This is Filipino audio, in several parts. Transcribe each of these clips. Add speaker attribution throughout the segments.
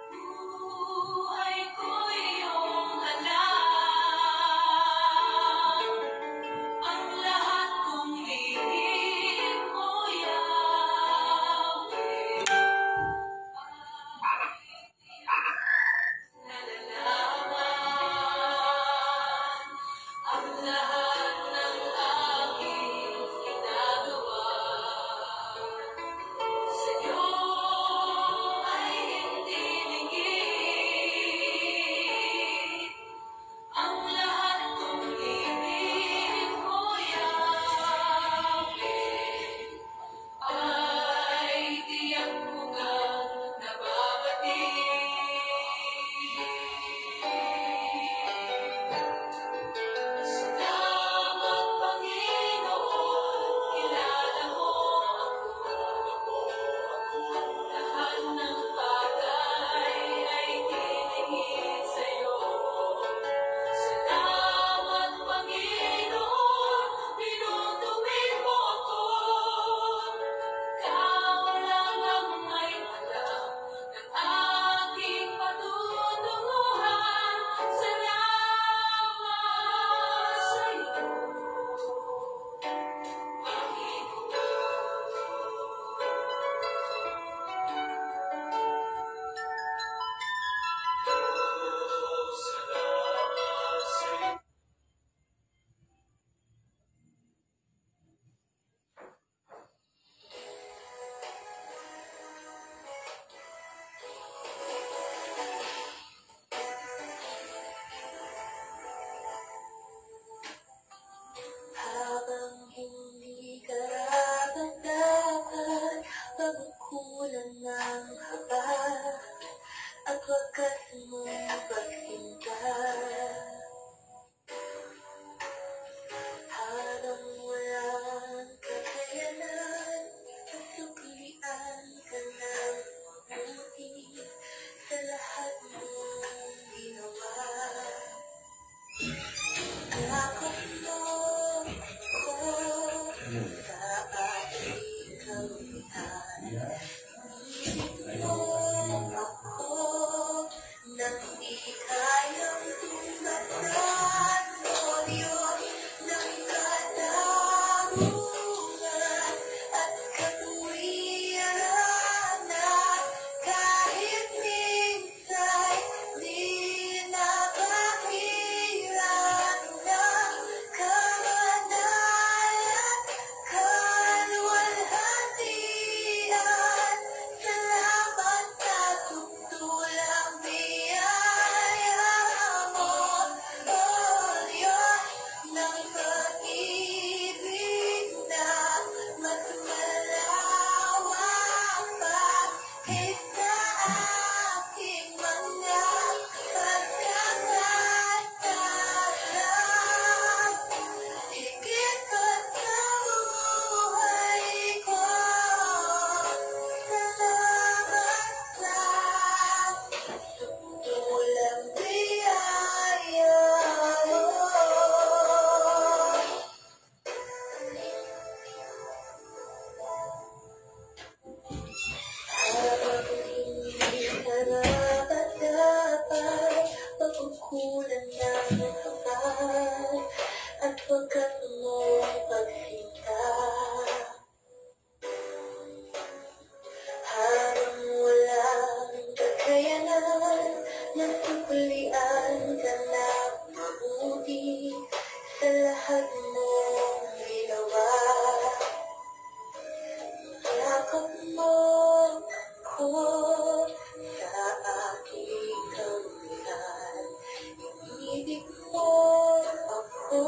Speaker 1: Buhay ko iyong alam, ang lahat kong hihip mo, Yahweh, nalalaman ang lahat ng aking ginagawa. Sa'yo ay hindi lingid ang lahat kong hihip mo, Yahweh, ay tiyak ko kang nababati. Salamat, Panginoon, kilala mo ako. Lahat ng bagay ay tiningin sa'yo. Salamat, Panginoon, tinutuwid mo ako. Ikaw lang ang may alam ng aking patutunguhan. Salamat sa'yo, habang hindi karapat-dapat, pagkukulan ng haba at wakas mong pagsinta. Habang walang kakayanan, nasuklian ka ng mabuti sa lahat mong ginawa. Yakap mo ko sa aking kawihan. Inibig mo ako nang di kayang tumbatan. O Diyos ng katarungan at katuwiran na kahit minsan di napahiran ng kamanalan, kaluwalhatian. Salamat sa tugtulang biyaya mo, O Diyos ng pag-ibig na mas malawak pa kaysa aking mga pagkakataon. Higit pa sa buhay ko, salamat sa tugtulang biyaya mo. Habang hindi karapat-dapat, pagkukulan ng kapal at wagas mong pagsinta. Habang walang kakayanan, nasuklian ka ng mabuti sa lahat mong ginawa. Yakap mo ko sa aking kawihan. Inibig mo ako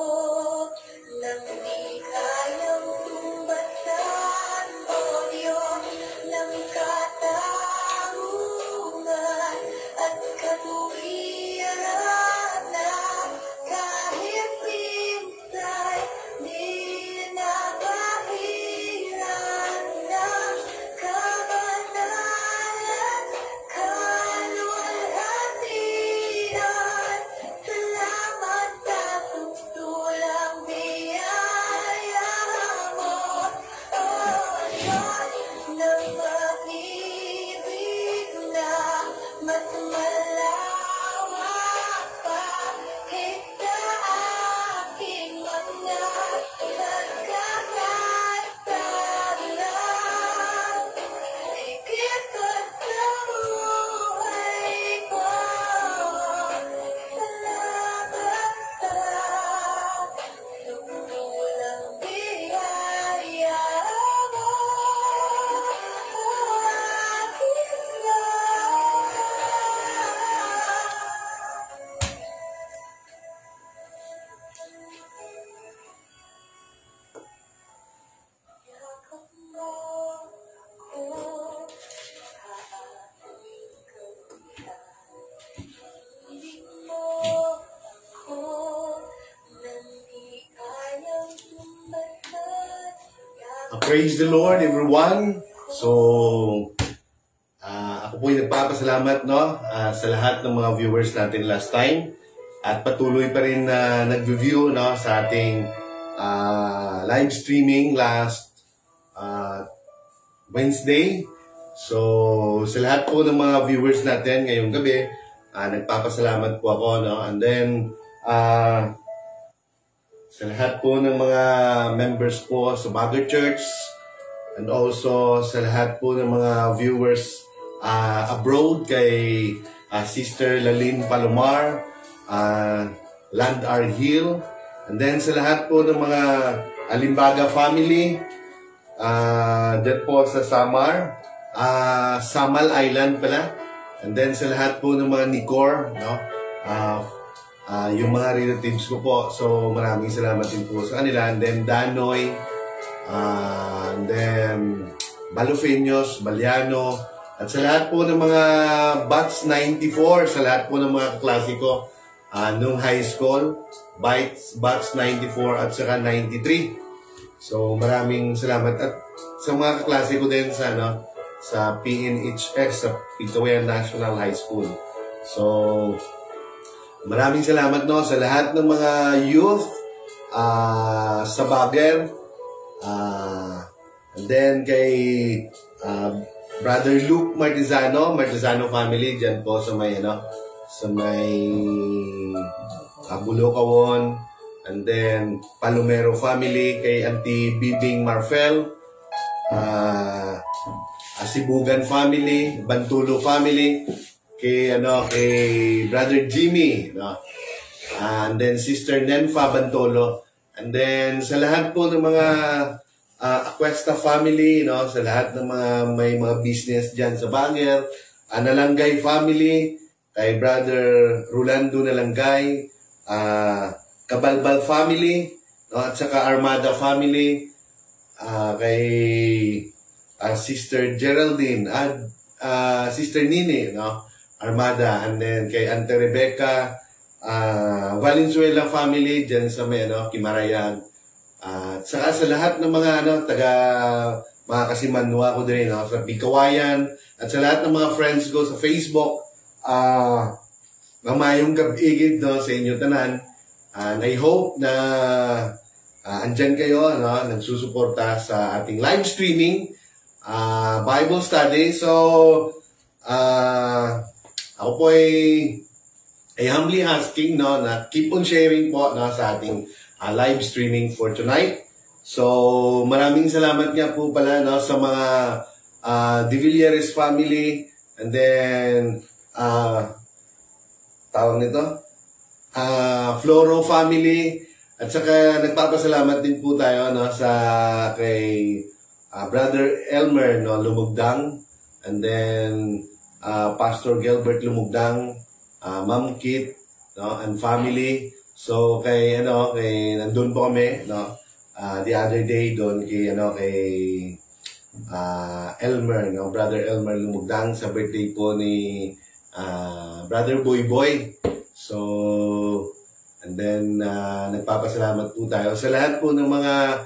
Speaker 1: nang di kayang tumbatan. O Diyos ng katarungan at katuwiran na kahit minsan di napahiran ng kamanalan,
Speaker 2: Praise the Lord, everyone. So, ako po ay nagpapasalamat sa lahat ng mga viewers natin last time. At patuloy pa rin na nag-review sa ating live streaming last Wednesday. So, sa lahat po ng mga viewers natin ngayong gabi, nagpapasalamat po ako. And then, sa lahat po ng mga members po sa Bagger Church, and also sa lahat po ng mga viewers abroad kay Sister Lalyn Palomar, Land R. Hill, and then sa lahat po ng mga Alimbaga family, dyan po sa Samar, Samal Island pala, and then sa lahat po ng mga Nicor, yung mga relatives ko po. So, maraming salamat din po sa kanila. And then, Danoy, and then, Balufeños, Baliano, at sa lahat po ng mga Batch 94, sa lahat po ng mga klasiko nung high school, Batch 94 at saka 93. So, maraming salamat. At sa mga klasiko din sa PNHS, sa Pitawayan National High School. So, maraming salamat sa lahat ng mga youth sa Bagger. And then kay Brother Luke Martizano family dyan po sa may Bulocawon. And then Palomero family kay Auntie Bibing Marfel, Asibugan family, Bantulo family, kay Brother Jimmy, and then Sister Nenfa Bantolo, and then sa lahat po ng mga Aquesta family, sa lahat ng mga may mga business diyan sa Bagger, Nalangay family, kay Brother Rolando Nalangay, Kabalbal family, at saka Armada family, kay Sister Geraldine, Sister Nini, Armada, and then kay Ante Rebecca, Valenzuela family dyan sa may Kimarayag, at saka sa lahat ng mga mga kasimanwa ko din sa Bikawayan, at sa lahat ng mga friends ko sa Facebook, mamayong kabigid sa inyo tanan, and I hope na andyan kayo nagsusuporta sa ating live streaming Bible study. So ako po ay humbly asking na keep on sharing po sa ating live streaming for tonight. So, maraming salamat nga po pala sa mga De Villares family, and then tawag nito, Floro family, at saka nagpapasalamat din po tayo sa kay Brother Elmer Lumugdang, and then Pastor Gilbert Lumugdang, Ma'am Kit, and family. So kay nandun po kami the other day doon kay Elmer, Brother Elmer Lumugdang, sa birthday po ni Brother Boy Boy. So and then nagpapasalamat po tayo sa lahat po ng mga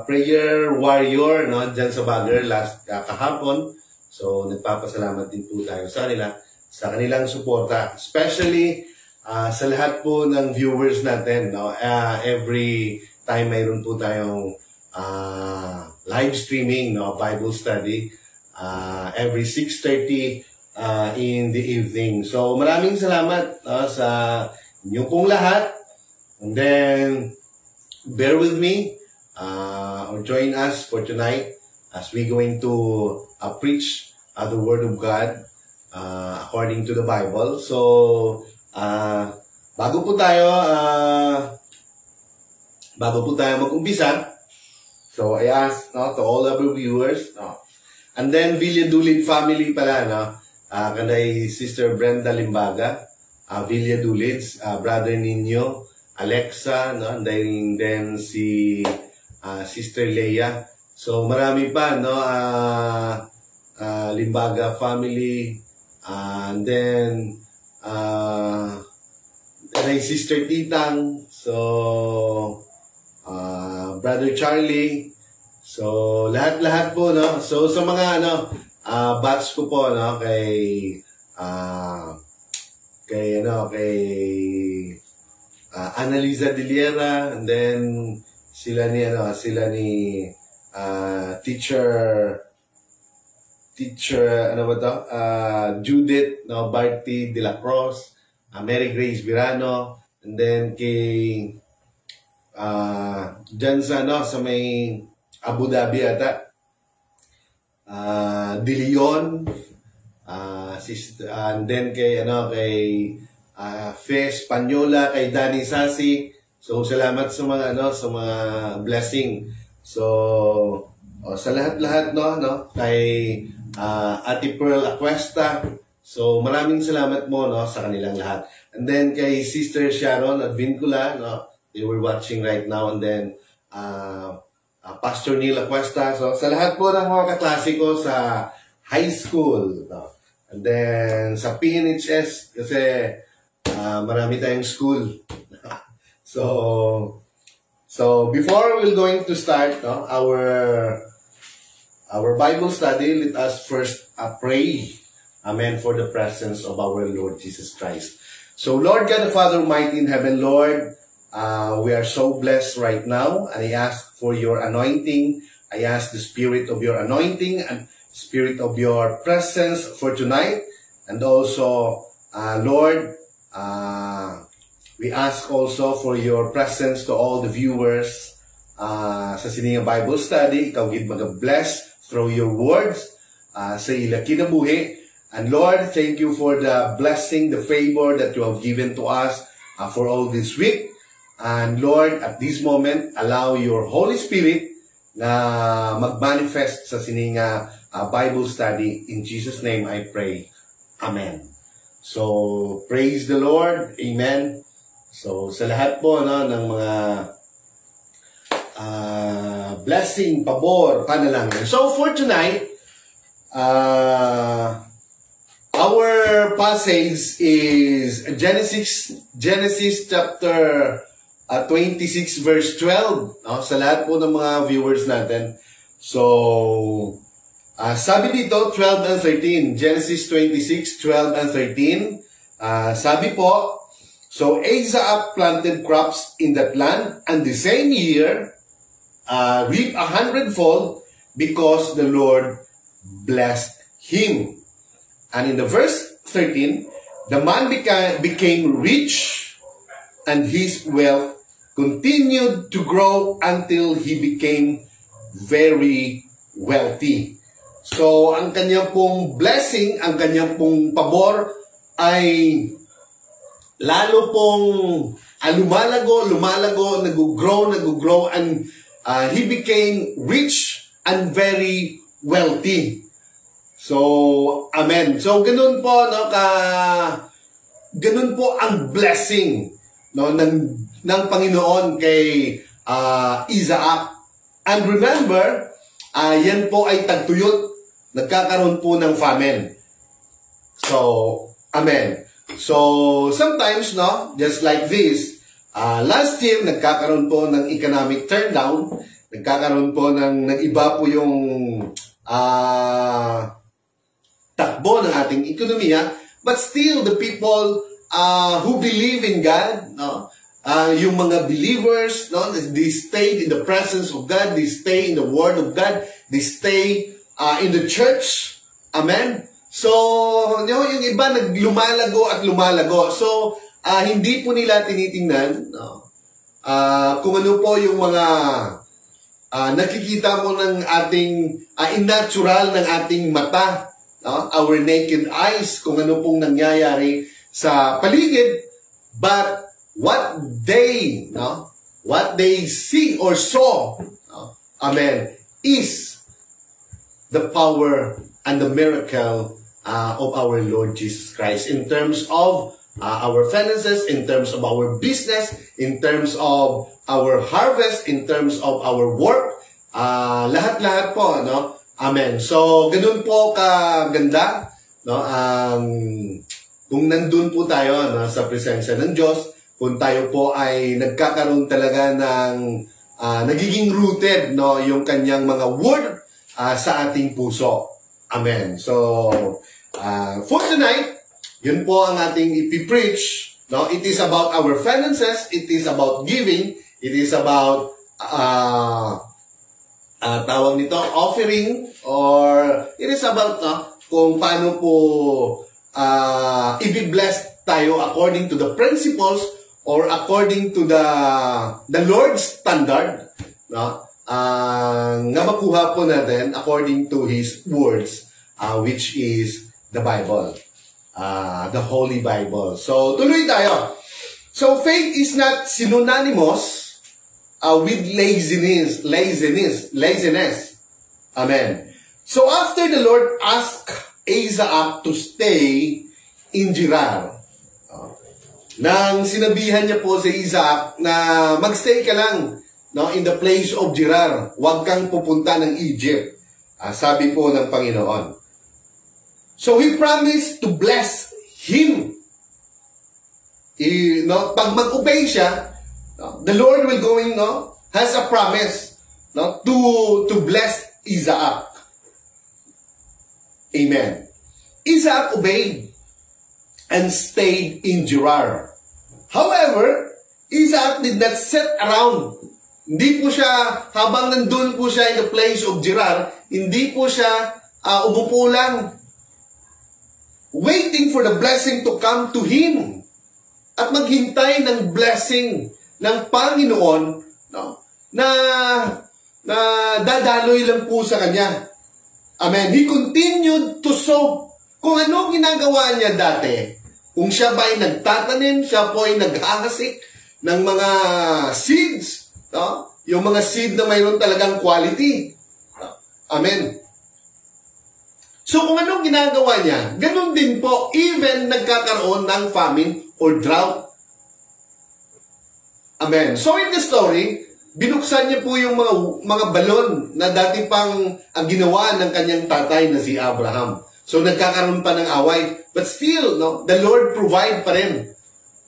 Speaker 2: prayer warrior dyan sa Bagger last kahapon. So, nagpapasalamat din po tayo sa kanila, sa kanilang suporta. Especially sa lahat po ng viewers natin. Every time mayroon po tayong live streaming, Bible study, every 6:30 in the evening. So, maraming salamat sa inyo pong lahat. And then, bear with me or join us for tonight as we going to preach the Word of God according to the Bible. So, bago po tayo mag-umpisa, so I ask to all our viewers, and then Villadulid family pala, kanay Sister Brenda Limbaga, Villadulids, Brother Nino, Alexa, and then si Sister Leia. So marami pa Limbaga family, and then Sister Titang, so Brother Charlie, So, lahat-lahat po, no? So, sa mga, batch ko po, no? Kay Annalisa Diliera, and then, sila ni teacher, Judith, no? Barty de la Cruz, Mary Grace Virano, and then kay, dyan sa may Abu Dhabi ata, De Leon, and then kay Fe Espanyola, kay Danny Sasi. So salamat sa mga blessing. So sa lahat-lahat kay Ate Pearl Aquesta. So maraming salamat mo sa kanilang lahat. And then kay Sister Sharon at Vincula, they were watching right now, and then Pastor Neil Aquesta. So, sa lahat po ng mga kaklase ko sa high school. And then, sa PNHS, kasi marami tayong school. So before we're going to start our Bible study, let us first pray. Amen, for the presence of our Lord Jesus Christ. So, Lord God the Father Almighty in heaven, Lord, we are so blessed right now, and I ask for your anointing. I ask the spirit of your anointing and spirit of your presence for tonight. And also, Lord, we ask also for your presence to all the viewers sa Sininga Bible Study. Ikaw gid mag-bless through your words sa ila kinabuhi. And Lord, thank you for the blessing, the favor that you have given to us for all this week. And Lord, at this moment, allow your Holy Spirit na mag-manifest sa Sininga Bible Study. In Jesus' name I pray. Amen. So, praise the Lord. Amen. So, sa lahat po ng mga blessing, pabor, panalangin. So, for tonight, our passage is Genesis chapter 26 verse 12. Sa lahat po ng mga viewers natin. So, sabi dito, 12 and 13. Genesis 26, 12 and 13. Sabi po, so Isaac planted crops in that land, and the same year reaped 100-fold because the Lord blessed him. And in the verse 13, the man became rich, and his wealth continued to grow until he became very wealthy. So, ang kanyang pong blessing, ang kanyang pong pabor ay lalo pong lumalago, nag-grow, and he became rich and very wealthy. So, amen. So, ganun po, ganun po ang blessing ng Panginoon kay Isaac. And remember, yan po ay tagtuyot, nagkakaroon po ng famine. So, amen. So, sometimes, just like this, last year, nagkakaroon po ng economic turndown, nagkakaroon po ng iba po yung takbo ng ating ekonomiya, but still, the people who believe in God, yung mga believers, they stayed in the presence of God, they stay in the Word of God, they stay in the church. Amen? So, yung iba lumalago. So, hindi po nila tinitingnan kung ano po yung mga nakikita mo ng ating innatural ng ating mata, our naked eyes, kung ano pong nangyayari sa paligid, but what they see or saw, amen, is the power and the miracle of our Lord Jesus Christ in terms of our finances, in terms of our business, in terms of our harvest, in terms of our work, lahat-lahat po, amen. So, ganun po kaganda, kung nandun po tayo sa presensya ng Diyos, kung tayo po ay nagkakaroon talaga ng nagiging rooted, no, yung kanyang mga word sa ating puso. Amen. So, for tonight, yun po ang ating ipipreach. No? It is about our finances. It is about giving. It is about tawag nito, offering, or it is about kung paano po i-bless tayo according to the principles or according to the Lord's standard, no? Nga makuha po natin according to His words, which is the Bible, the Holy Bible. So, tuloy tayo. So, faith is not synonymous with laziness. Amen. So, after the Lord asked Isaac to stay in Gerar, nang sinabihan niya po si Isaac na magstay ka lang, no, in the place of Gerar, huwag kang pupunta ng Egypt, sabi po ng Panginoon. So He promised to bless him. Pag mag-obey siya, the Lord will going, has a promise, to bless Isaac. Amen. Isaac obeyed and stayed in Gerar. However, Isaac did not sit around. Hindi po siya, habang nandun po siya in the place of Gerar, hindi po siya umupo lang, waiting for the blessing to come to him. At maghintay ng blessing ng Panginoon, na dadaloy lang po sa kanya. Amen. He continued to sow. Kung ano ginagawa niya dati, kung siya ba ay nagtatanim, siya po ay naghahasik ng mga seeds, yung mga seed na mayroon talagang quality. Amen. So kung anong ginagawa niya, ganun din po, even nagkakaroon ng famine or drought. Amen. So in the story, binuksan niya po yung mga balon na dati pang ginawa ng kanyang tatay na si Abraham. So nagkakaroon pa ng away. But still, the Lord provide pa rin.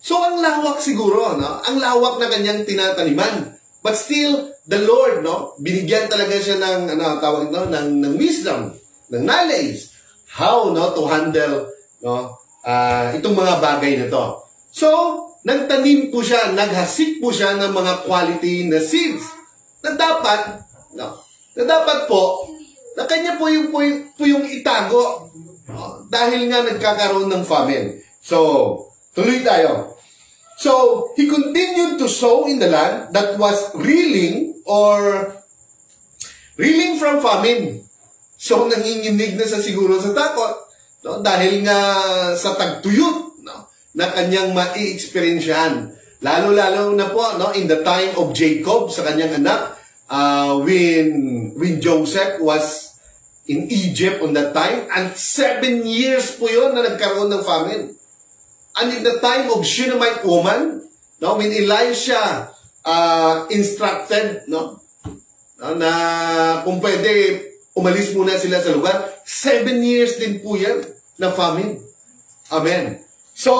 Speaker 2: So ang lawak siguro, ang lawak na kanyang tinataniman. But still, the Lord, binigyan talaga siya ng, ng wisdom, ng knowledge, how to handle itong mga bagay na to. So, nagtanim po siya, naghasik po siya ng mga quality na seeds na dapat po, na kanya po yung itago dahil nga nagkakaroon ng famine. So, tuloy tayo. So, he continued to sow in the land that was reeling from famine. So, nanginginig na sa siguro sa takot, dahil nga sa tagtuyot, na kanyang ma-i-experiensyahan. Lalo-lalo na po, in the time of Jacob, sa kanyang anak, when Joseph was in Egypt on that time, and 7 years po yun na nagkaroon ng famine. And in the time of Shunammite woman, when Elisha instructed, na kung pwede, umalis muna sila sa lugar, 7 years din po yan na famine. Amen. So,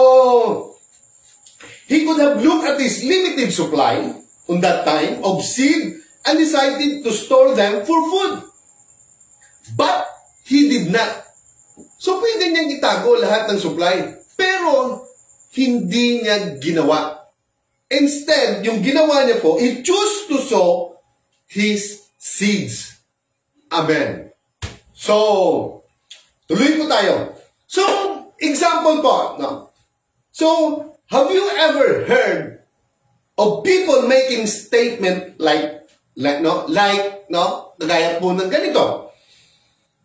Speaker 2: he could have looked at his limited supply on that time of seed and decided to store them for food. But he did not. So, pwede niyang itago lahat ng supply. Pero, hindi niya ginawa. Instead, yung ginawa niya po, he chose to sow his seeds. Amen. So, tuloy po tayo. So, example po. So, have you ever heard of people making statement kagaya po ng ganito?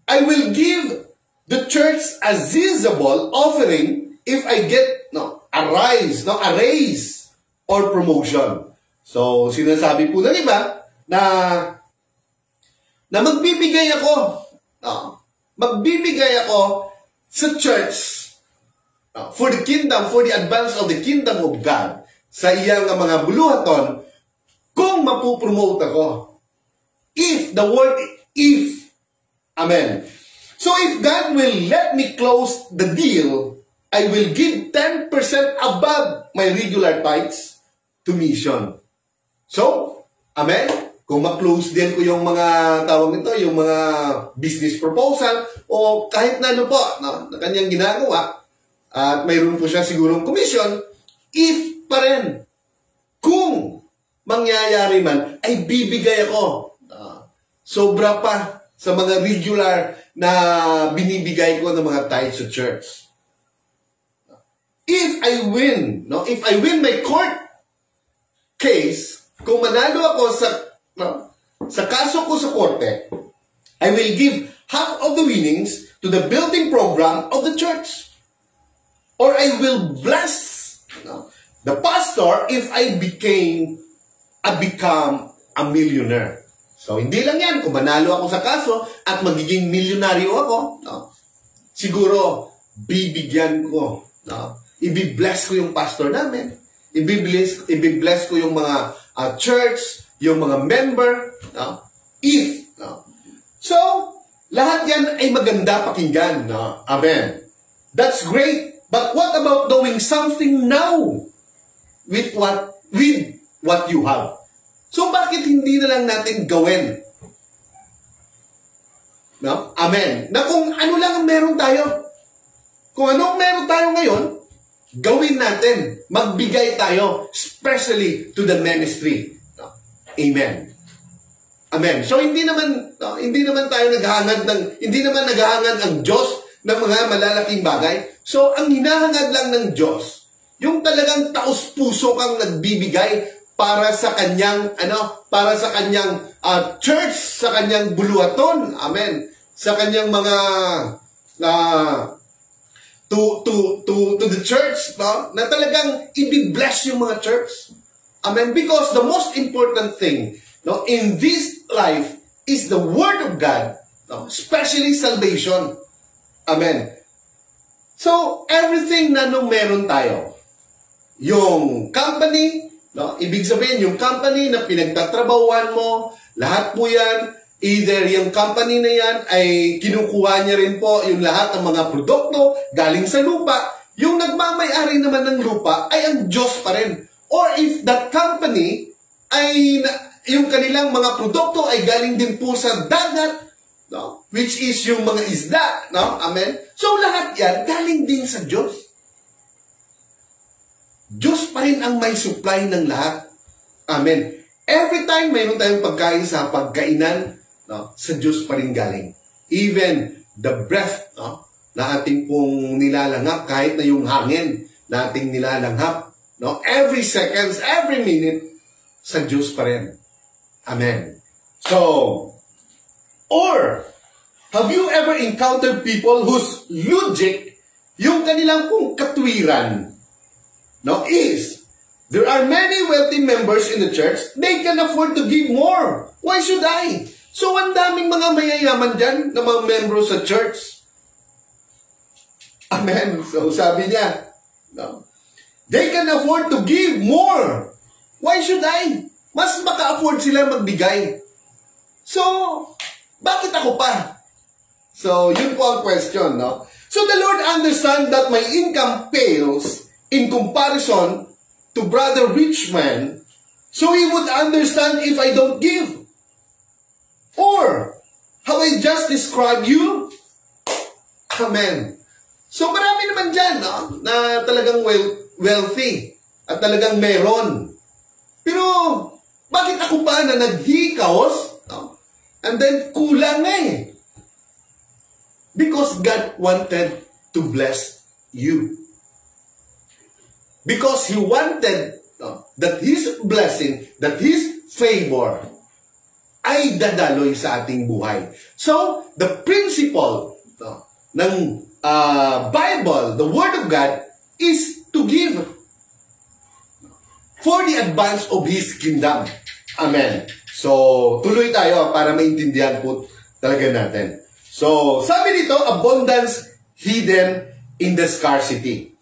Speaker 2: I will give the church a visible offering if I get a raise or promotion. So, sinasabi po ng iba na magbibigay ako sa church for the kingdom, for the advance of the kingdom of God sa iyang mga buluhaton kung mapupromote ako. If, the word if. Amen. So if God will let me close the deal, I will give 10% above my regular tithes to mission. So, Amen? Kung ma-close din ko yung mga tawag nito, yung mga business proposal o kahit na ano po, no, na kanyang ginagawa, at mayroon po siya sigurong commission, if pa rin, kung mangyayari man, ay bibigay ako. Sobra pa sa mga regular na binibigay ko ng mga tithes sa church. If I win my court case, kung manalo ako sa kaso ko sa korte, I will give half of the winnings to the building program of the church. Or I will bless the pastor if I become a millionaire. So, hindi lang yan. Kung manalo ako sa kaso at magiging milyonaryo ako, siguro, bibigyan ko. Ibibless ko yung pastor namin. Ibibless ko yung mga church, yung mga member. So, lahat yan ay maganda pakinggan. Amen. That's great. But what about doing something now with what you have? So, bakit hindi na lang natin gawin? No? Amen. Na kung ano lang ang meron tayo. Kung anong meron tayo ngayon, gawin natin. Magbigay tayo, especially to the ministry. No? Amen. Amen. So, hindi naman tayo hindi naman naghahangad ang Diyos ng mga malalaking bagay. So, ang hinahangad lang ng Diyos, yung talagang taos-puso kang nagbibigay para sa kanyang church, sa kanyang buluhaton. Amen. Sa kanyang mga to the church, no? Na talagang i-bless yung mga church. Amen. Because the most important thing, no, in this life is the Word of God, no? Especially salvation. Amen. So, everything na nung meron tayo, yung company, no? Ibig sabihin, yung company na pinagtatrabahuan mo, lahat po yan, either yung company na yan ay kinukuha niya rin po yung lahat ng mga produkto galing sa lupa, yung nagmamay-ari naman ng lupa ay ang Diyos pa rin. Or if that company ay, yung kanilang mga produkto ay galing din po sa dagat, no? Which is yung mga isda, no? Amen? So lahat yan galing din sa Diyos. Diyos pa rin ang may supply ng lahat. Amen. Every time mayroon tayong pagkain sa pagkainan, no, sa Diyos pa rin galing. Even the breath, no, na ating pong nilalanghap, kahit na yung hangin na ating nilalanghap, no, every seconds, every minute, sa Diyos pa rin. Amen. So, or, have you ever encountered people whose logic, yung kanilang pong katwiran, no, is, there are many wealthy members in the church, they can afford to give more. Why should I? So, ang daming mga mayayaman dyan na mga membro sa church. Amen. So, sabi niya, no, they can afford to give more. Why should I? Mas maka-afford sila magbigay. So, bakit ako pa? So, yun po ang question, no? So, the Lord understands that my income pales in comparison to brother rich man, so He would understand if I don't give. Or, how I just described you? Amen. So, marami naman dyan, no? Na talagang wealthy at talagang meron. Pero, bakit ako pa na naghikos? No? And then, kulang na eh. Because God wanted to bless you. Because He wanted that His blessing, that His favor ay dadaloy sa ating buhay. So, the principle ng Bible, the Word of God, is to give for the advance of His kingdom. Amen. So, tuloy tayo para maintindihan po talaga natin. So, sabi dito, abundance hidden in the scarcity.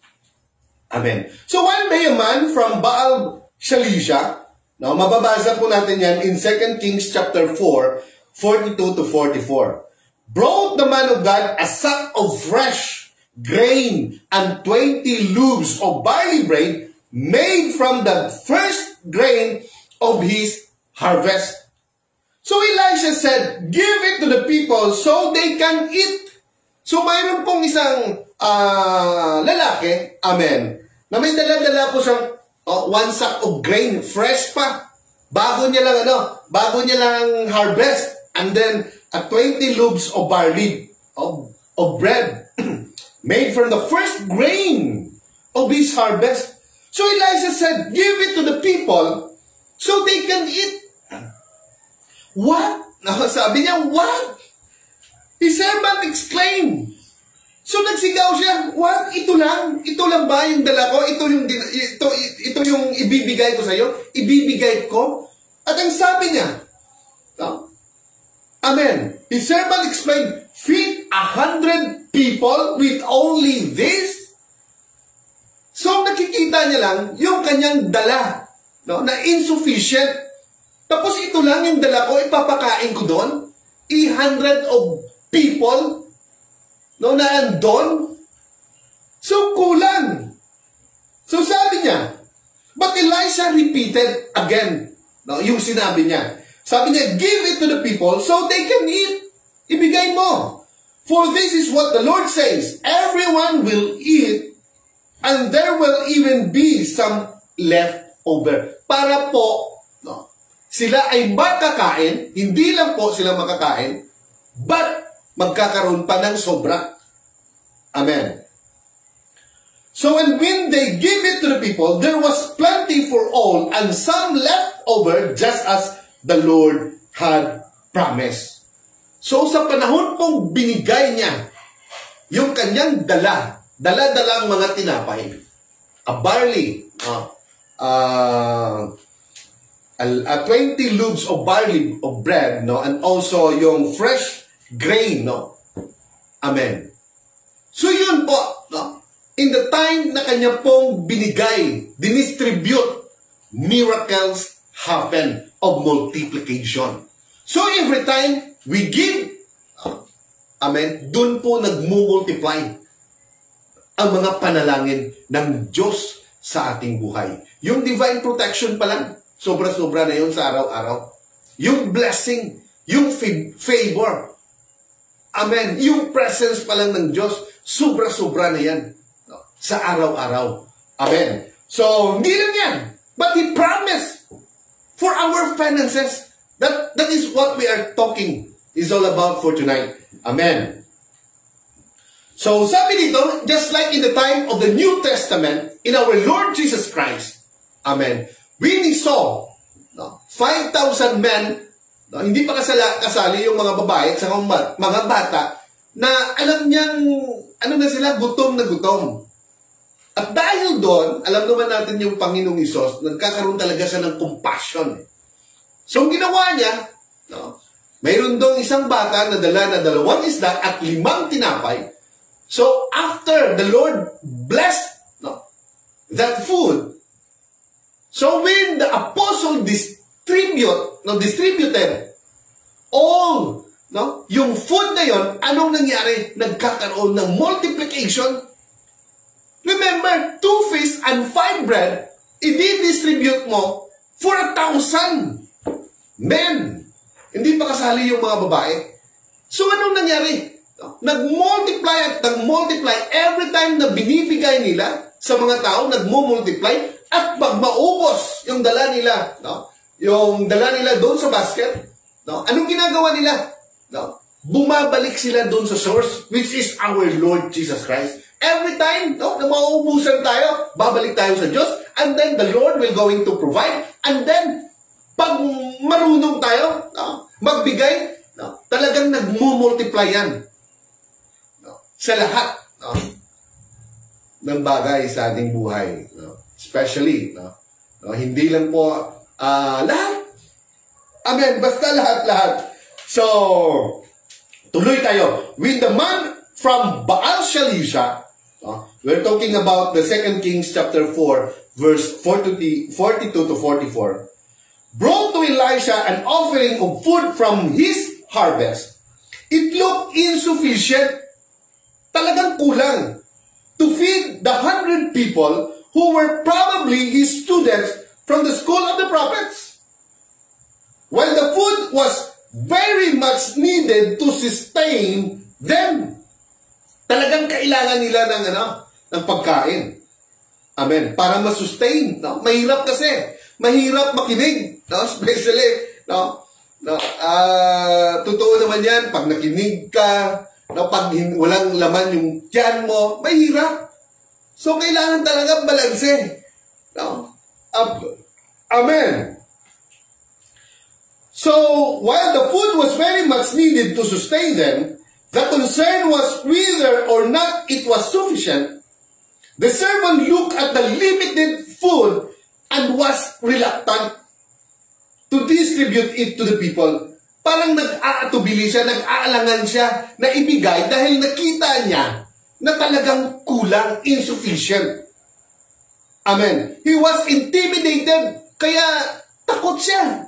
Speaker 2: Amen. So, one day a man from Baal Shalisha, now, mababasa po natin yan in 2 Kings chapter 4, 42 to 44. Brought the man of God a sack of fresh grain and 20 loaves of barley bread made from the first grain of his harvest. So Elisha said, give it to the people so they can eat. So mayroon pong isang lalaki, amen, na may dala-dala po siyang one sack of grain, fresh pa. Bago niya lang harvest. And then 20 loaves of barley, of bread, made from the first grain of his harvest. So Elisha said, give it to the people so they can eat. What? Sabi niya, what? His servant exclaimed. So nagsigaw siya, what? Ito lang ba yung dala ko? Ito yung ibibigay ko sa iyo? Ibibigay ko? At ang sabi niya, amen. His servant explained, feed 100 people with only this? So nakikita niya lang yung kanyang dala, na insufficient. Tapos ito lang yung dala ko, ipapakain ko doon? 100 of people, na andon? So kulang. So sabi niya, but Elisha repeated again, yung sinabi niya. Sabi niya, give it to the people so they can eat. Ibigay mo. For this is what the Lord says, everyone will eat, and there will even be some left over. Para po, sila ay makakain, hindi lang po sila makakain, but magkakaroon pa ng sobra. Amen. So when they give it to the people, there was plenty for all, and some left over, just as the Lord had promised. So sa panahon pong binigay niya, yung kanyang dala-dalang mga tinapay, a barley, 20 loaves of barley, of bread, and also yung fresh grain, Amen. So yun po, in the time na kanya pong binigay, dinistribute, miracles happen of multiplication. So every time we give, amen, dun po nagmumultiply ang mga panalangin ng Diyos sa ating buhay. Yung divine protection pa lang, sobra-sobra na yun sa araw-araw. Yung blessing, yung favor, amen, yung presence pa lang ng Diyos, sobra-sobra na yan sa araw-araw. Amen. So, hindi lang yan, but He promised for our finances. That is what we are talking is all about for tonight. Amen. So, sabi dito, just like in the time of the New Testament, in our Lord Jesus Christ, amen, we saw 5,000 men, hindi pa kasali yung mga babae at mga bata, na alam niyang, gutom na gutom. At dahil doon, alam naman natin yung Panginoong Hesus, nagkakaroon talaga siya ng compassion. So, ang ginawa niya, mayroon doon isang bata na dala na 2 isda at 5 tinapay. So, after the Lord blessed that food, so when the apostle distributed all, yung food na yon, anong nangyari? Nagkakaroon ng multiplication. Remember, 2 fish and 5 bread, i-distribute mo for 1,000 men. Hindi pa kasali yung mga babae. So, anong nangyari? Nag-multiply at nag-multiply every time na binibigay nila sa mga tao, nag-multiply at pag maubos yung dala nila, yung dala nila doon sa basket, anong ginagawa nila? Bumabalik sila doon sa source, which is our Lord Jesus Christ. Every time na mauubusan tayo, babalik tayo sa Diyos, and then the Lord will going to provide, and then pag marunong tayo magbigay, talagang nagmumultiply yan sa lahat ng bagay sa ating buhay. Especially, hindi lang po lahat. Amen. Basta lahat-lahat. So, tuloy tayo. With the man from Baal Shalisha, we're talking about the 2 Kings chapter 4, verse 42 to 44, brought to Elisha an offering of food from his harvest. It looked insufficient, talagang kulang, to feed the 100 people who were probably his students from the school of the prophets. while the food was very much needed to sustain them. Talagang kailangan nila ng pagkain. Amen. Para masustain. No? Mahirap kasi. Mahirap makinig. No? Especially, totoo naman yan, pag nakinig ka, pag walang laman yung tiyan mo, mahirap. So, kailangan talaga balanse. No? Amen. So, while the food was very much needed to sustain them, the concern was whether or not it was sufficient. The servant looked at the limited food and was reluctant to distribute it to the people. Parang nag-aatubili siya, nag-aalangan siya na ibigay dahil nakita niya na talagang kulang, insufficient. Amen. He was intimidated, kaya takot siya.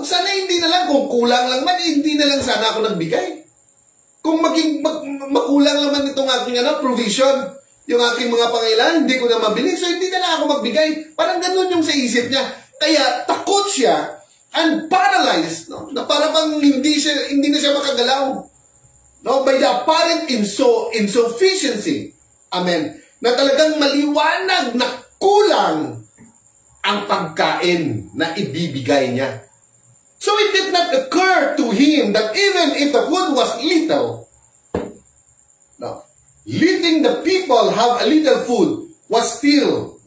Speaker 2: Sana hindi na lang, kung kulang lang man, hindi na lang sana ako nagbigay. Kung makulang naman itong aking provision, yung aking mga pangailangan, hindi ko na mabili, so hindi na lang ako magbigay. Parang ganun yung sa isip niya. Kaya takot siya and paralyzed, na para bang hindi na siya makagalaw. By the apparent insufficiency. Amen. Na talagang maliwanag na kulang ang pagkain na ibibigay niya. So it did not occur to him that even if the food was little, letting the people have a little food was still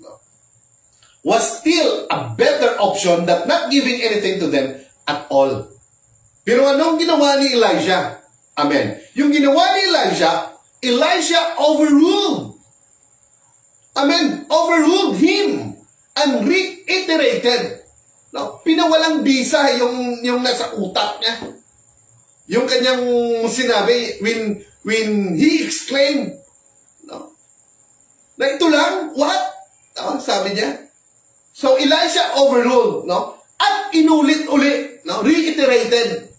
Speaker 2: a better option than not giving anything to them at all. Pero anong ginawa ni Elijah? Amen. Yung ginawa ni Elijah overruled. Amen. Overruled him and reiterated. Pinawalang bisa yung nasa utak niya. Yung kanyang sinabi when he exclaimed, na ito lang, what? Sabi niya. So Elijah overruled, at inulit-ulit, reiterated,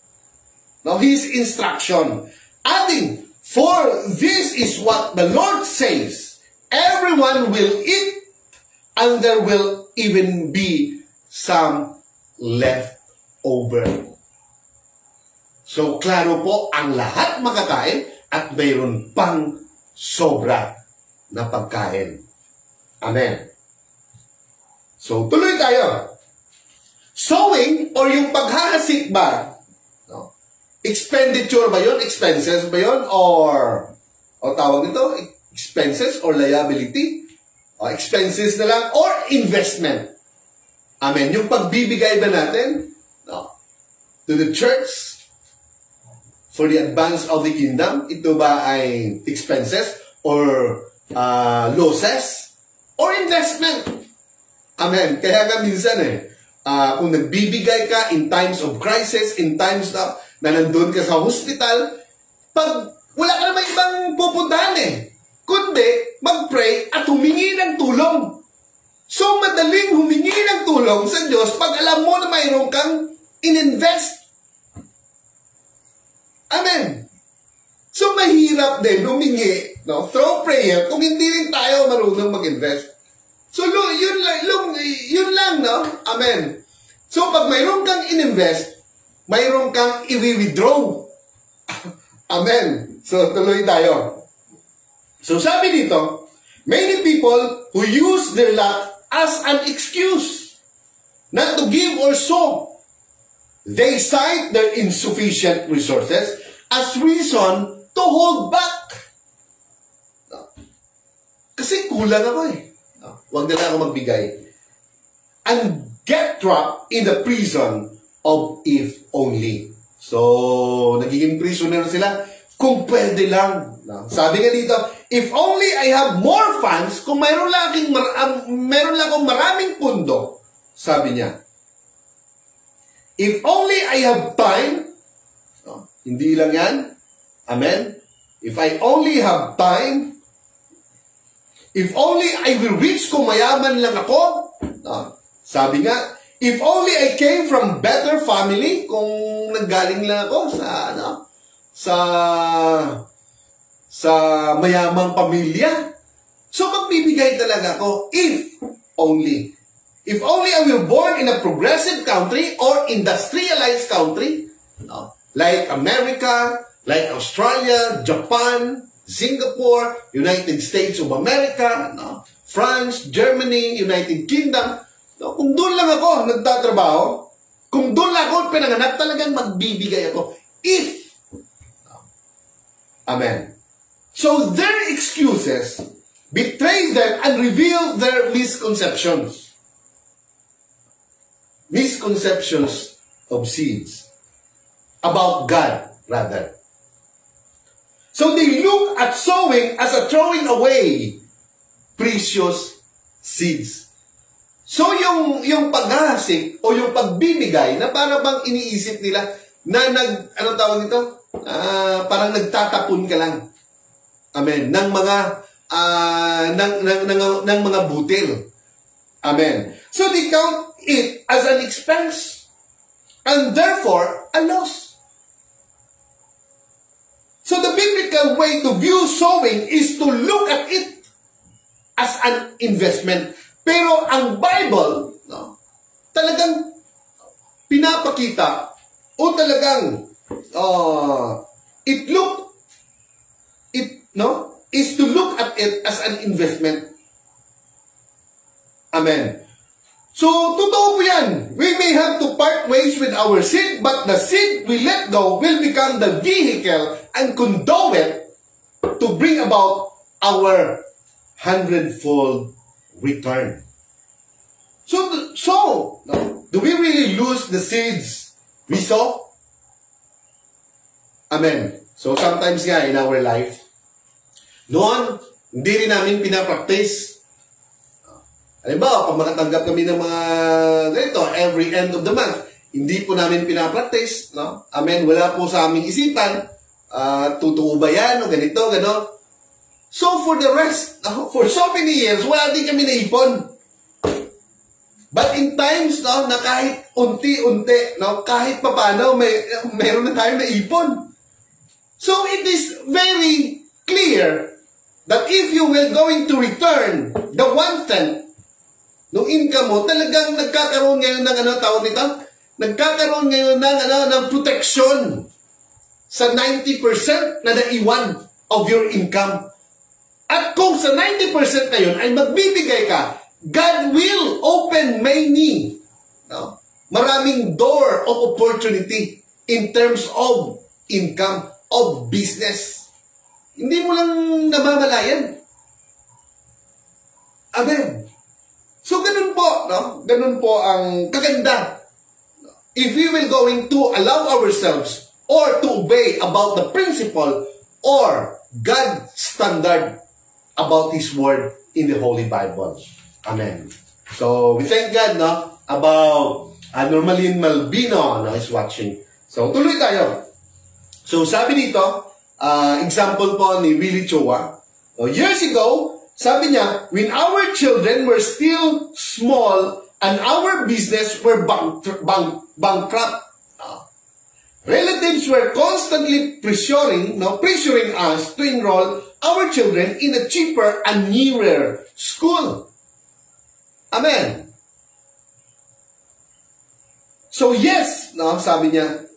Speaker 2: his instruction, adding, for this is what the Lord says, everyone will eat, and there will even be some left over. So, klaro po, ang lahat makakain at mayroon pang sobra na pagkain. Amen. So, tuloy tayo. Sowing or yung paghahasik ba? Expenditure ba yun? Expenses ba yun? Or tawag nito, expenses or liability? O expenses na lang? Or investment? Amen. Yung pagbibigay ba natin to the church for the advance of the kingdom, ito ba ay expenses or losses or investment? Amen. Kaya nga minsan kung nagbibigay ka in times of crisis, in times na nandun ka sa hospital, pag wala ka naman ibang pupuntahan kundi mag-pray at humingi ng tulong. So, madaling humingi ng tulong sa Diyos pag alam mo na mayroon kang in-invest. Amen. So, mahirap din humingi, through prayer, kung hindi rin tayo marunong mag-invest. So, yun lang, Amen. So, pag mayroon kang in-invest, mayroon kang i-withdraw. Amen. So, tuloy tayo. So, sabi dito, many people who use their lack as an excuse not to give or sow. They cite their insufficient resources as reason to hold back. Kasi kulang ako Huwag na lang ako magbigay. And get trapped in the prison of if only. So, nagiging prisoner sila kung pwede lang. Sabi nga dito, if only I have more funds, kung mayroon lang akong maraming pundo, sabi niya. If only I have time, hindi lang yan. Amen? If I only have time, if only I will reach kung mayaman lang ako, sabi nga, if only I came from better family, kung nanggaling lang ako sa mayamang pamilya, so magbibigay talaga ako if only. If only I were born in a progressive country or industrialized country, no? Like America, like Australia, Japan, Singapore, United States of America, no? France, Germany, United Kingdom. No? Kung doon lang ako nagtatrabaho, kung doon lang ako pinanganak, talagang magbibigay ako. If. No? Amen. So their excuses betray them and reveal their misconceptions. Misconceptions of seeds. About God, rather. So they look at sowing as a throwing away precious seeds. So yung paghahasik o yung pagbibigay na para bang iniisip nila na anong tawag nito? Parang nagtatapon ka lang. Amen. Ng mga butil. Amen. So they count it as an expense and therefore a loss. So the biblical way to view sowing is to look at it as an investment. Pero ang Bible, no, talagang pinapakita o talagang is to look at it as an investment. Amen. So, totoo po yan. We may have to part ways with our seed, but the seed we let go will become the vehicle and conduit to bring about our 100-fold return. So, do we really lose the seeds we sow? Amen. So, sometimes nga in our life, noon, hindi rin namin pinapractice. Halimbawa, pag makatanggap kami ng mga ganito, every end of the month, hindi po namin pinapractice, no? Amen, wala po sa aming isipan, totoo ba yan, o ganito, gano'n. So, for the rest, for so many years, wala din kami naipon. But in times, no, na kahit unti-unti, no, kahit papano, mayroon na tayong naipon. So, it is very clear that if you will going to return the 1/10 nung income mo, talagang nagkakaroon ngayon ng tawag nito? Nagkakaroon ngayon ng protection sa 90% na naiwan of your income. At kung sa 90% na yun ay magbibigay ka, God will open many, no? Maraming door of opportunity in terms of income, of business. Hindi mo lang namamalayan. Amen. So, ganun po, no? Ganun po ang kaganda. If we will going to allow ourselves or to obey about the principle or God's standard about His Word in the Holy Bible. Amen. So, we thank God, no? About Normalin Malbino, no, is watching. So, tuloy tayo. So, sabi dito, example po ni Willie Chua. So, years ago, sabi niya, when our children were still small and our business were bankrupt, relatives were constantly pressuring us to enroll our children in a cheaper and newer school. Amen. So yes, no, sabi niya,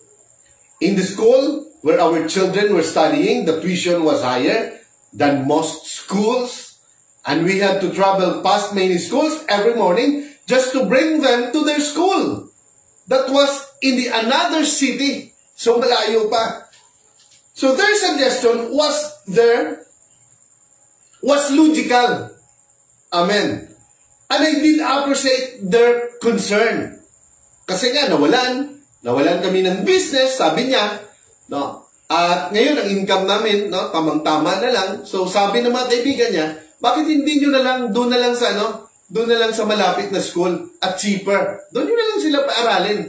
Speaker 2: in the school where our children were studying, the tuition was higher than most schools. And we had to travel past many schools every morning just to bring them to their school. That was in another city. So malayo pa. So their suggestion was logical. Amen. And I did appreciate their concern. Kasi nga, nawalan kami ng business, sabi niya, no? At ngayon, ang income namin, no, tamang-tama na lang. So sabi ng mga kaibigan niya, bakit hindi nyo na lang, doon na lang sa malapit na school at cheaper. Doon nyo na lang sila paaralin.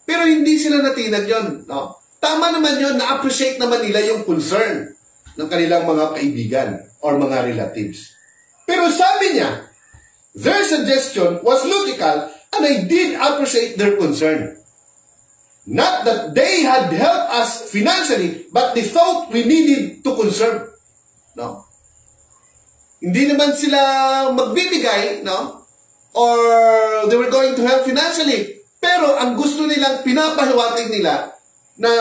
Speaker 2: Pero hindi sila natinag yon, no? Tama naman yon, na-appreciate naman nila yung concern ng kanilang mga kaibigan or mga relatives. Pero sabi niya, their suggestion was logical and I did appreciate their concern. Not that they had helped us financially, but they thought we needed to conserve. No? Hindi naman sila magbibigay, no? or they were going to help financially. Pero ang gusto nilang pinapahiwatig nila na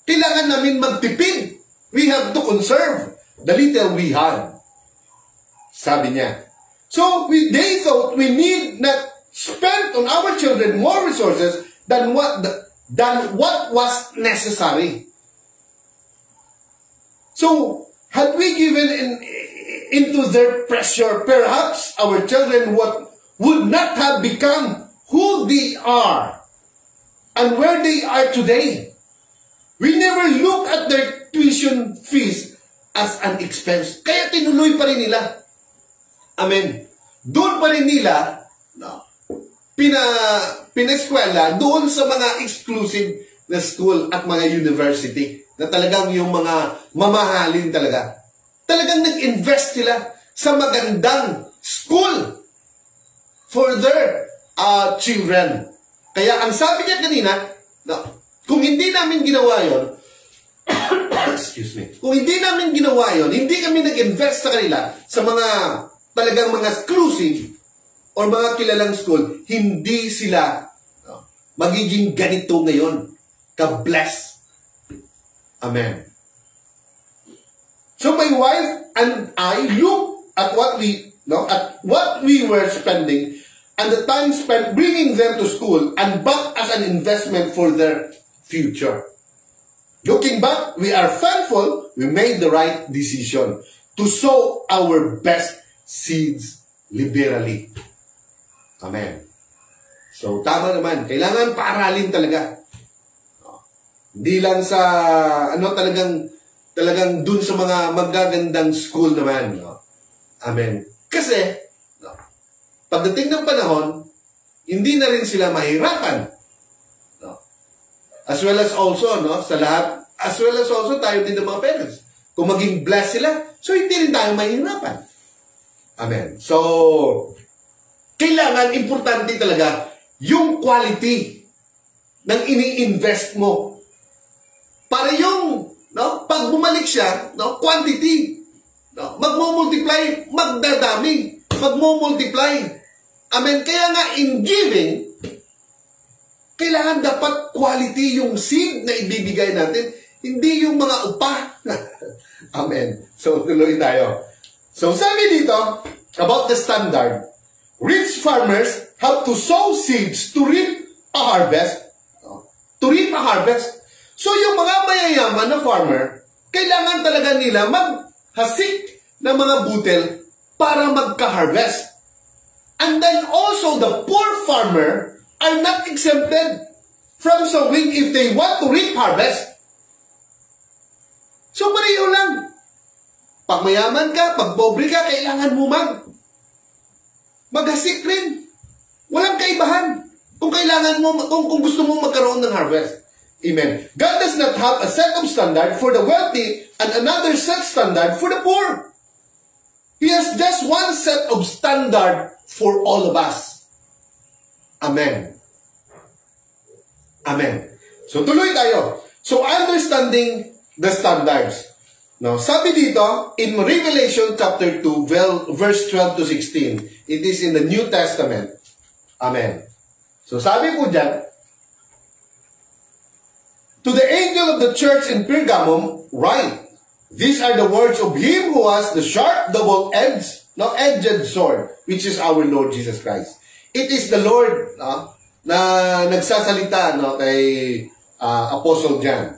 Speaker 2: kailangan namin magtipid. We have to conserve the little we had. Sabi niya. So they thought we need not spend on our children more resources than what was necessary. So had we given into their pressure, perhaps our children would not have become who they are and where they are today. We never look at their tuition fees as an expense. Kaya tinuloy pa rin nila. Amen. Doon pa rin nila pineskwela doon sa mga exclusive na school at mga university na talagang yung mga mamahalin talaga. Talagang nag-invest sila sa magandang school for their children. Kaya ang sabi niya kanina, kung hindi namin ginawa yun, excuse me, kung hindi namin ginawa yun, hindi kami nag-invest sa kanila sa mga talagang mga exclusive or mga kilalang school, hindi sila magiging ganito ngayon. Ka-bless. Amen. So my wife and I look at what we were spending and the time spent bringing them to school and back as an investment for their future. Looking back, we are thankful we made the right decision to sow our best seeds liberally. Amen. So tama naman, kailangan paaralin talaga. Hindi lang sa talagang dun sa mga magagandang school naman. Amen. Kasi pagdating ng panahon, hindi na rin sila mahirapan. As well as also, sa lahat, as well as also tayo din ng mga parents. Kung maging blessed sila, so hindi rin tayo mahirapan. Amen. So, kailangan, importante talaga, yung quality ng ini-invest mo. Para yung, pag bumalik siya, quantity, magmumultiply, magdadami, magmumultiply. Amen. Kaya nga, in giving, kailangan dapat quality yung seed na ibibigay natin, hindi yung mga upa. Amen. So, tuloy tayo. So, sabi dito, about the standard, rich farmers have to sow seeds to reap a harvest. To reap a harvest. So, yung mga mayayaman na farmer, kailangan talaga nila maghasik ng mga butel para magka-harvest. And then also, the poor farmer are not exempted from sowing if they want to reap harvest. So, pareho lang. Pag mayaman ka, pag pobre ka, kailangan mo maghasik rin. Walang kaibahan. Kung kailangan mo, kung gusto mo magkaroon ng harvest. Amen. God does not have a set of standard for the wealthy and another set standard for the poor. He has just one set of standard for all of us. Amen. Amen. So, tuloy tayo. So, understanding the standards. Now, sabi dito, in Revelation chapter 2, verse 12 to 16, it is in the New Testament. Amen. So, sabi po dyan, to the angel of the church in Pergamum, write, these are the words of him who has the sharp double-edged sword, which is our Lord Jesus Christ. It is the Lord na nagsasalita kay Apostle John.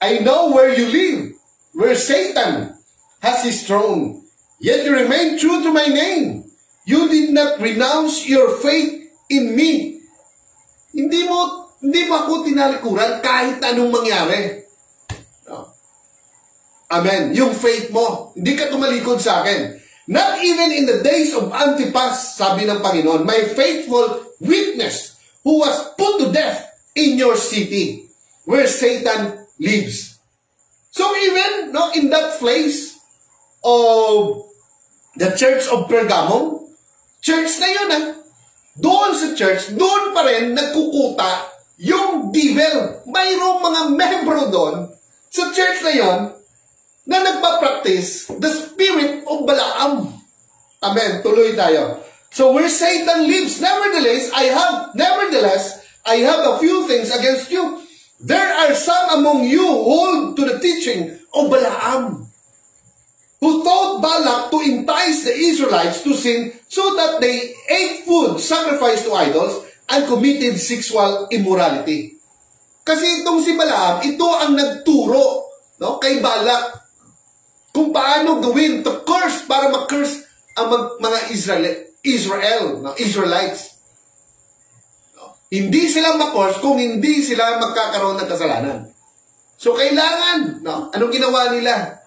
Speaker 2: I know where you live, where Satan has his throne, yet you remain true to my name. You did not renounce your faith in me. Hindi mo ako tinalikuran kahit anong mangyari. Amen. Yung faith mo, hindi ka tumalikod sa akin. Not even in the days of Antipas, sabi ng Panginoon, my faithful witness who was put to death in your city where Satan lives. So even in that place of the church of Pergamum, church na yun doon sa church, doon pa rin nagkukuta yung devil. Mayroong mga membro doon sa church na yon na nagpa-practice the spirit of Balaam. Amen. Tuloy tayo. So where Satan lives, nevertheless, I have a few things against you. There are some among you who hold to the teaching of Balaam, who taught Balak to entice the Israelites to sin so that they ate food sacrificed to idols and committed sexual immorality. Kasi itong si Balaam, ito ang nagturo, no, kay Balak kung paano gawin to curse, para mag-curse ang mga Israelites. No? Hindi sila ma-curse kung hindi sila magkakaroon ng kasalanan. So kailangan, no, anong ginawa nila?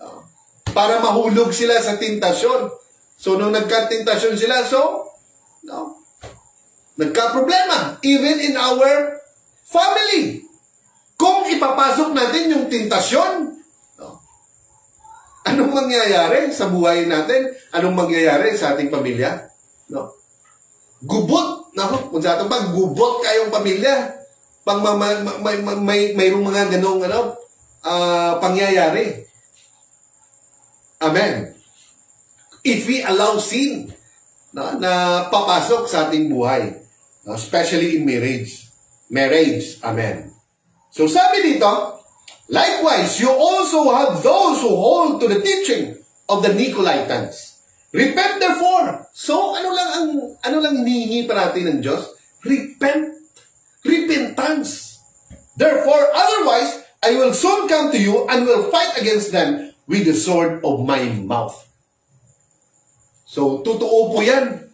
Speaker 2: No? Para mahulog sila sa tentasyon. So nung nagka-tentasyon sila, no, nagka-problema. Even in our family. Kung ipapasok natin yung tentasyon, anong mangyayari sa buhay natin? Anong mangyayari sa ating pamilya? No? Gubot. No? Kung sa ating gubot kayong pamilya. Mayroong mga ganong pangyayari. Amen. If we allow sin, no, na papasok sa ating buhay, no, especially in marriage. Amen. So sabi dito, likewise, you also have those who hold to the teaching of the Nicolaitans. Repent therefore. So, ano lang hinihingi pa natin ng Diyos? Repentance. Therefore, otherwise, I will soon come to you and will fight against them with the sword of my mouth. So, totoo po yan.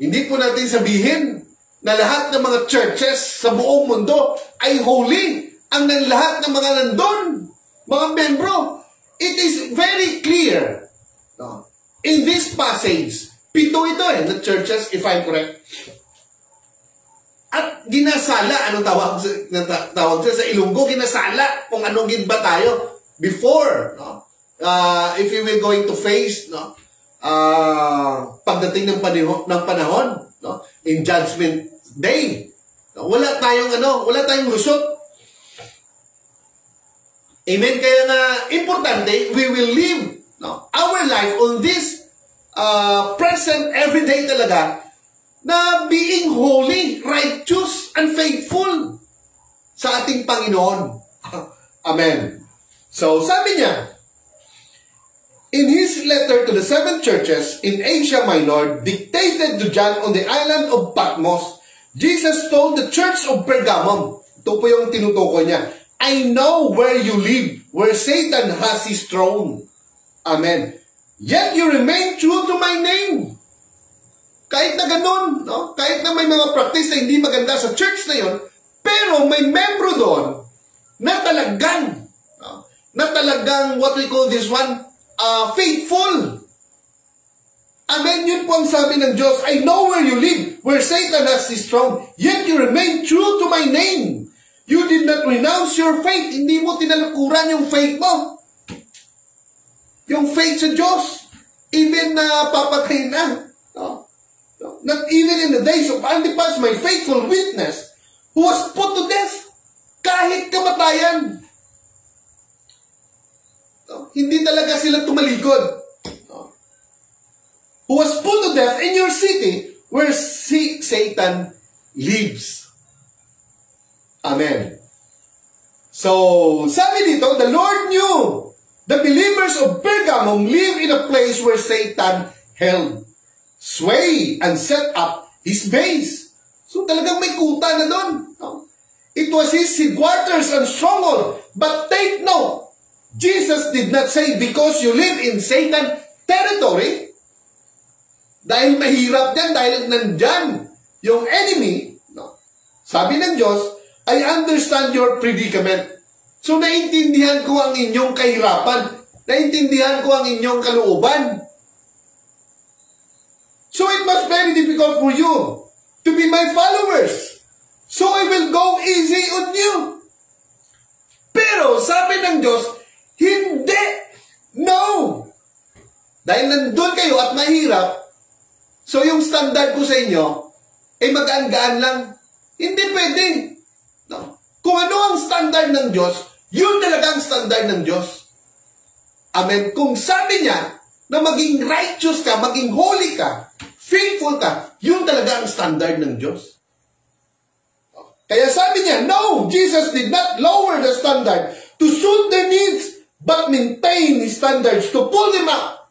Speaker 2: Hindi po natin sabihin na lahat ng mga churches sa buong mundo ay holy. Ang lahat ng mga nandun, mga membro, it is very clear. No? In this passage, 7 ito na churches, if I'm correct. At ginasala, anong tawag sa Ilonggo, ginasala kung anong ginba tayo before. No? If we will going to face, no? Pagdating ng panahon, no? In Judgment Day, no? wala tayong lusot. Amen? Kaya nga, importante, we will live, no, our life on this present, everyday talaga, na being holy, righteous, and faithful sa ating Panginoon. Amen. So, sabi niya, in his letter to the 7 churches in Asia Minor, dictated to John on the island of Patmos, Jesus told the church of Pergamum, ito po yung tinutukoy niya, I know where you live, where Satan has his throne. Amen. Yet you remain true to my name. Kahit na ganun, no? Kahit na may mga practice na hindi maganda sa church na yon, pero may membro doon na talagang, no? Na talagang, what we call this one, faithful. Amen. Yun po ang sabi ng Diyos, I know where you live, where Satan has his throne, yet you remain true to my name. You did not renounce your faith. Hindi mo tinalukuran yung faith mo. Yung faith sa Diyos. Even na papatay na. No? No? Not even in the days of Antipas, my faithful witness, who was put to death. Kahit kamatayan. No? Hindi talaga sila tumalikod. No? Who was put to death in your city where Satan lives. Amen. So, sabi dito, the Lord knew the believers of Pergamum live in a place where Satan held sway and set up his base. So, talagang may kuta na doon. No? It was his headquarters and stronghold. But take note, Jesus did not say, because you live in Satan territory, dahil mahirap yan, dahil nandyan yung enemy, no? Sabi ng Diyos, I understand your predicament. So, naintindihan ko ang inyong kahirapan. Naintindihan ko ang inyong kalooban. So, it was very difficult for you to be my followers. So, I will go easy on you. Pero, sabi ng Diyos, hindi. No. Dahil nandun kayo at mahirap, so yung standard ko sa inyo, ay magaan-gaan lang. Hindi pwede. No? Kung ano ang standard ng Diyos, yun talaga ang standard ng Diyos. Amen. Kung sabi niya, na maging righteous ka, maging holy ka, faithful ka, yun talaga ang standard ng Diyos. Kaya sabi niya, no, Jesus did not lower the standard to suit their needs, but maintain His standards to pull them up.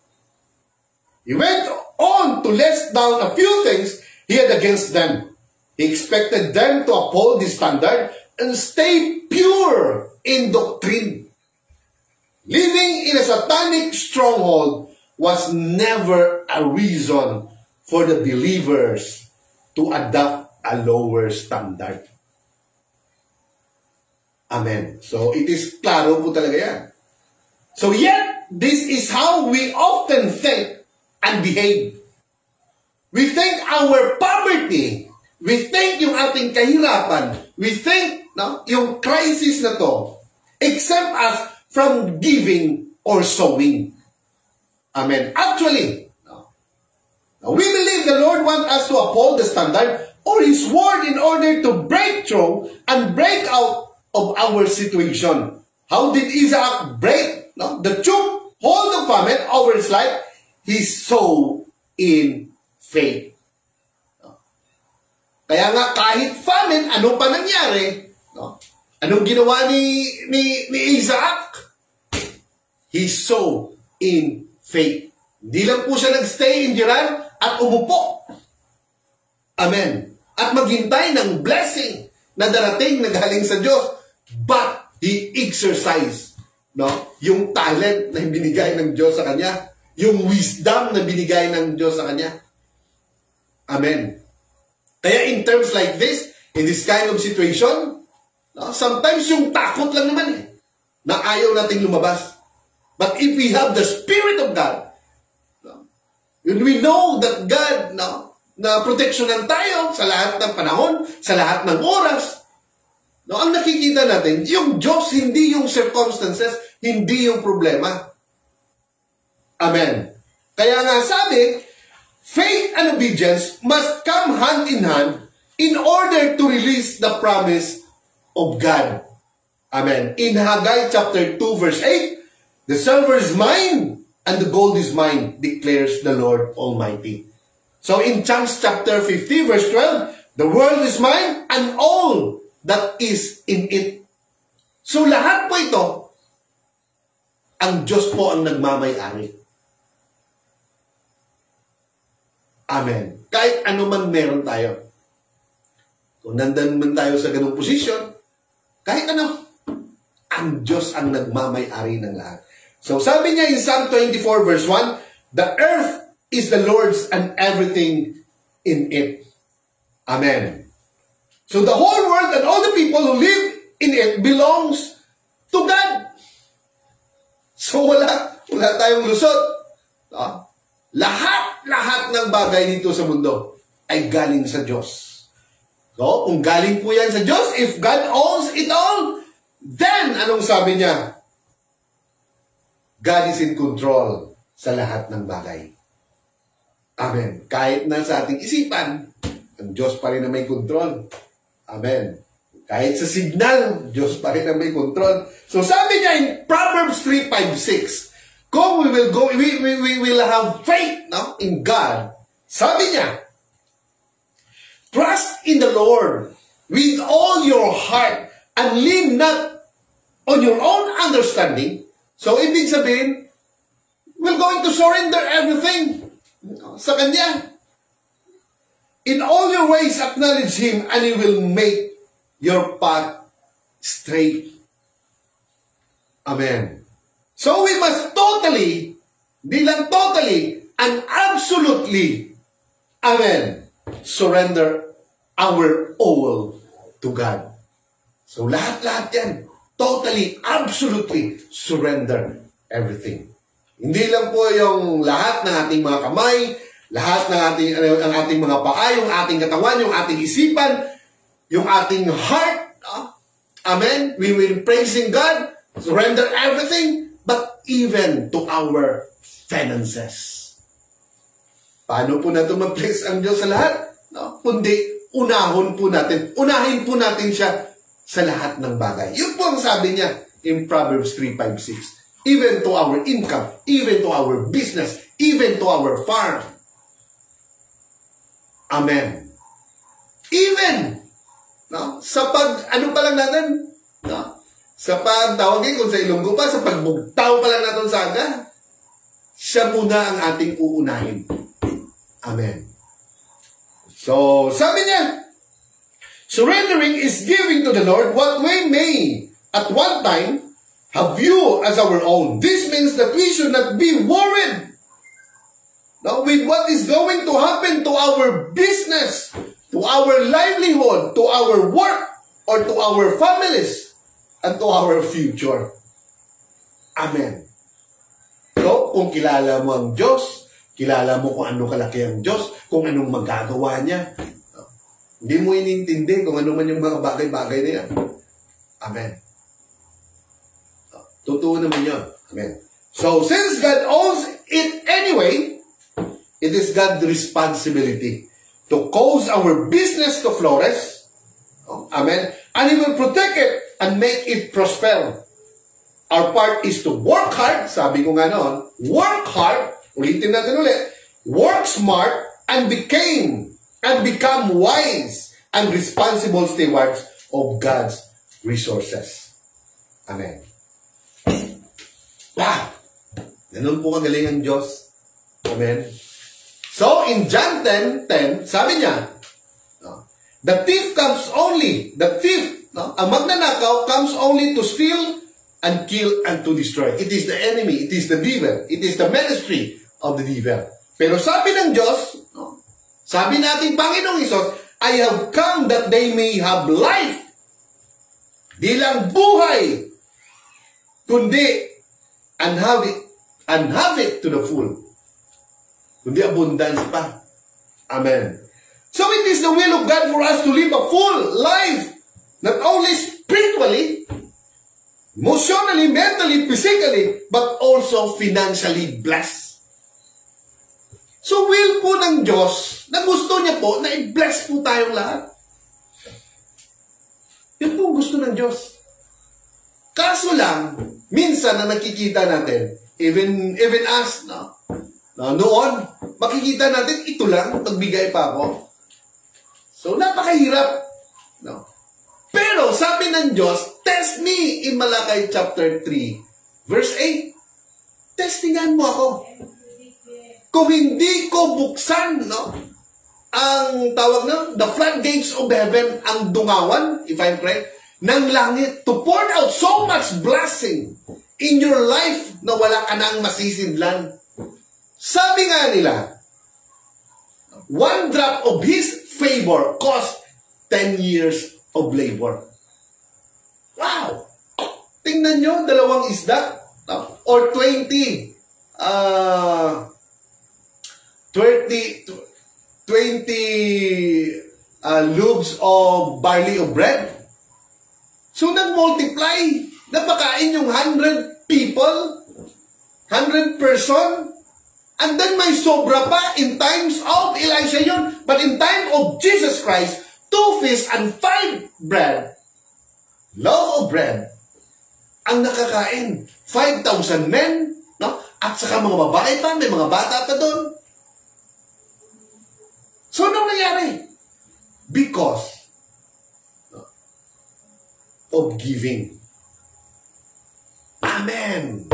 Speaker 2: He went on to list down a few things He had against them. He expected them to uphold His standard and stay pure in doctrine. Living in a satanic stronghold was never a reason for the believers to adopt a lower standard. Amen. So, it is klaro po talaga yan. So, yet, this is how we often think and behave. We think our poverty, we think yung ating kahirapan, we think yung crisis na to, exempt us from giving or sowing. Amen. Actually, we believe the Lord wants us to uphold the standard or His word in order to break through and break out of our situation. How did Isaac break the choke hold of famine over his life? He sowed in faith. Kaya nga kahit famine, ano pa nangyari? Anong ginawa ni Isaac? He sowed in faith. Hindi lang po siya nagstay in Gerar at umupo. Amen. At maghintay ng blessing na darating na galing sa Diyos. But he exercised yung talent na binigay ng Diyos sa kanya, yung wisdom na binigay ng Diyos sa kanya. Amen. Kaya in terms like this, in this kind of situation, sometimes yung takot lang naman na ayaw nating lumabas. But if we have the Spirit of God, and we know that God na proteksyonan tayo sa lahat ng panahon, sa lahat ng oras, ang nakikita natin, yung Diyos, hindi yung circumstances, hindi yung problema. Amen. Kaya nga sabi, faith and obedience must come hand in hand in order to release the promise of God. Amen. In Haggai chapter 2 verse 8, the silver is mine and the gold is mine, declares the Lord Almighty. So in Psalms chapter 50 verse 12, the world is mine and all that is in it. So lahat po ito, ang Diyos po ang nagmamay-ari. Amen. Kahit ano man meron tayo. Kung nandan man tayo sa ganung posisyon, kahit ano, ang Diyos ang nagmamay-ari ng lahat. So sabi niya in Psalm 24 verse 1, the earth is the Lord's and everything in it. Amen. So the whole world and all the people who live in it belongs to God. So wala tayong lusot. Lahat ng bagay dito sa mundo ay galing sa Diyos. So kung galing po yan sa Diyos, if God owns it all, then anong sabi niya? God is in control sa lahat ng bagay. Amen. Kahit na sa ating isipan, ang Diyos pa rin na may control. Amen. Kahit sa signal, Diyos pa rin ang may control. So sabi niya in Proverbs 3:5-6, kung we will have faith in God, sabi niya, trust in the Lord with all your heart and lean not on your own understanding. So ibig sabihin, we're going to surrender everything sa Kanya. In all your ways, acknowledge Him and He will make your path straight. Amen. So we must totally, di lang totally, and absolutely, amen, surrender our all to God. So lahat-lahat yan, totally, absolutely, surrender everything. Hindi lang po yung lahat ng ating mga kamay, lahat ng ating mga paa, yung ating katawan, yung ating isipan, yung ating heart. Amen. We will praising God, surrender everything, but even to our finances. Paano po natin ma-praise ang Diyos sa lahat? Kundi unahin po natin siya sa lahat ng bagay. Yun po ang sabi niya in Proverbs 3:5-6. Even to our income, even to our business, even to our farm. Amen. Even, no? Sa ano pa lang natin, no? Sa pagtawagin, kung sa Ilonggo pa, sa pagbugtaw pa lang natin sa aga, siya muna ang ating uunahin. Amen. So, sabi niya, surrendering is giving to the Lord what we may at one time have view as our own. This means that we should not be worried, no, with what is going to happen to our business, to our livelihood, to our work, or to our families, and to our future. Amen. So, kung kilala mo ang Diyos, kilala mo kung ano kalaki ang Diyos, kung anong magagawa niya, hindi mo inintindi kung ano man yung mga bagay-bagay na yan. Amen. Totoo naman yun. Amen. So, since God owns it anyway, it is God's responsibility to cause our business to flourish. Amen. And He will protect it and make it prosper. Our part is to work hard. Sabi ko nga noon, work hard. Ulitin natin ulit. Work smart and become wise and responsible stewards of God's resources. Amen. Wow! Ganun po kagaling ang Diyos. Amen. So, in John 10:10, sabi niya, the thief, ang magnanakaw comes only to steal and kill and to destroy. It is the enemy, it is the devil, it is the ministry of the devil. Pero sabi ng Diyos, sabi nating Panginoong Hesus, I have come that they may have life. Di lang buhay, kundi and have it to the full. Kundi abundance pa. Amen. So it is the will of God for us to live a full life, not only spiritually, emotionally, mentally, physically, but also financially blessed. So will po ng Diyos na gusto niya po na i-bless po tayong lahat. Yun po ang gusto ng Diyos. Kaso lang, minsan na nakikita natin, even us, noon, makikita natin, ito lang, nagbigay pa ako. So, napakahirap. No? Pero, sabi ng Diyos, test me in Malakay chapter 3, verse 8. Testingan mo ako. Kung hindi ko buksan, ang tawag na, the floodgates of heaven, ang dungawan, if I'm correct, ng langit, to pour out so much blessing in your life na wala ka nang masisidlan. Sabi nga nila, one drop of His favor cost 10 years of labor. Wow! Tingnan nyo, 2 isda, or 20 loaves of barley of bread. So, nag-multiply. Napakain yung 100 people, 100 person, and then may sobra pa in times of Elisha yun. But in time of Jesus Christ, 2 fish and 5 bread, loaf of bread, ang nakakain, 5,000 men, at saka mga babae pa, may mga bata pa doon. So, anong nangyari? Because of giving. Amen.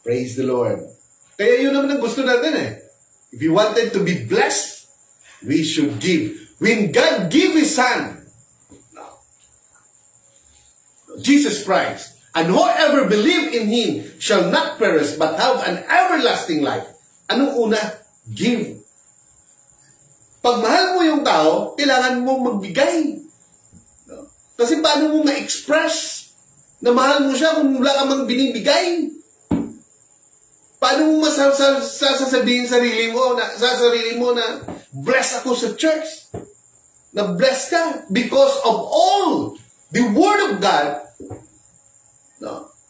Speaker 2: Praise the Lord. Kaya yun naman ang gusto natin If we wanted to be blessed, we should give. When God gave His Son, Jesus Christ, and whoever believe in Him shall not perish but have an everlasting life. Anong una? Give. Pag mahal mo yung tao, kailangan mo magbigay. Kasi paano mo ma-express na mahal mo siya kung wala ka mang binibigay? Paano mo sasabihin sa sarili mo na bless ako sa church? Na bless ka because of all the Word of God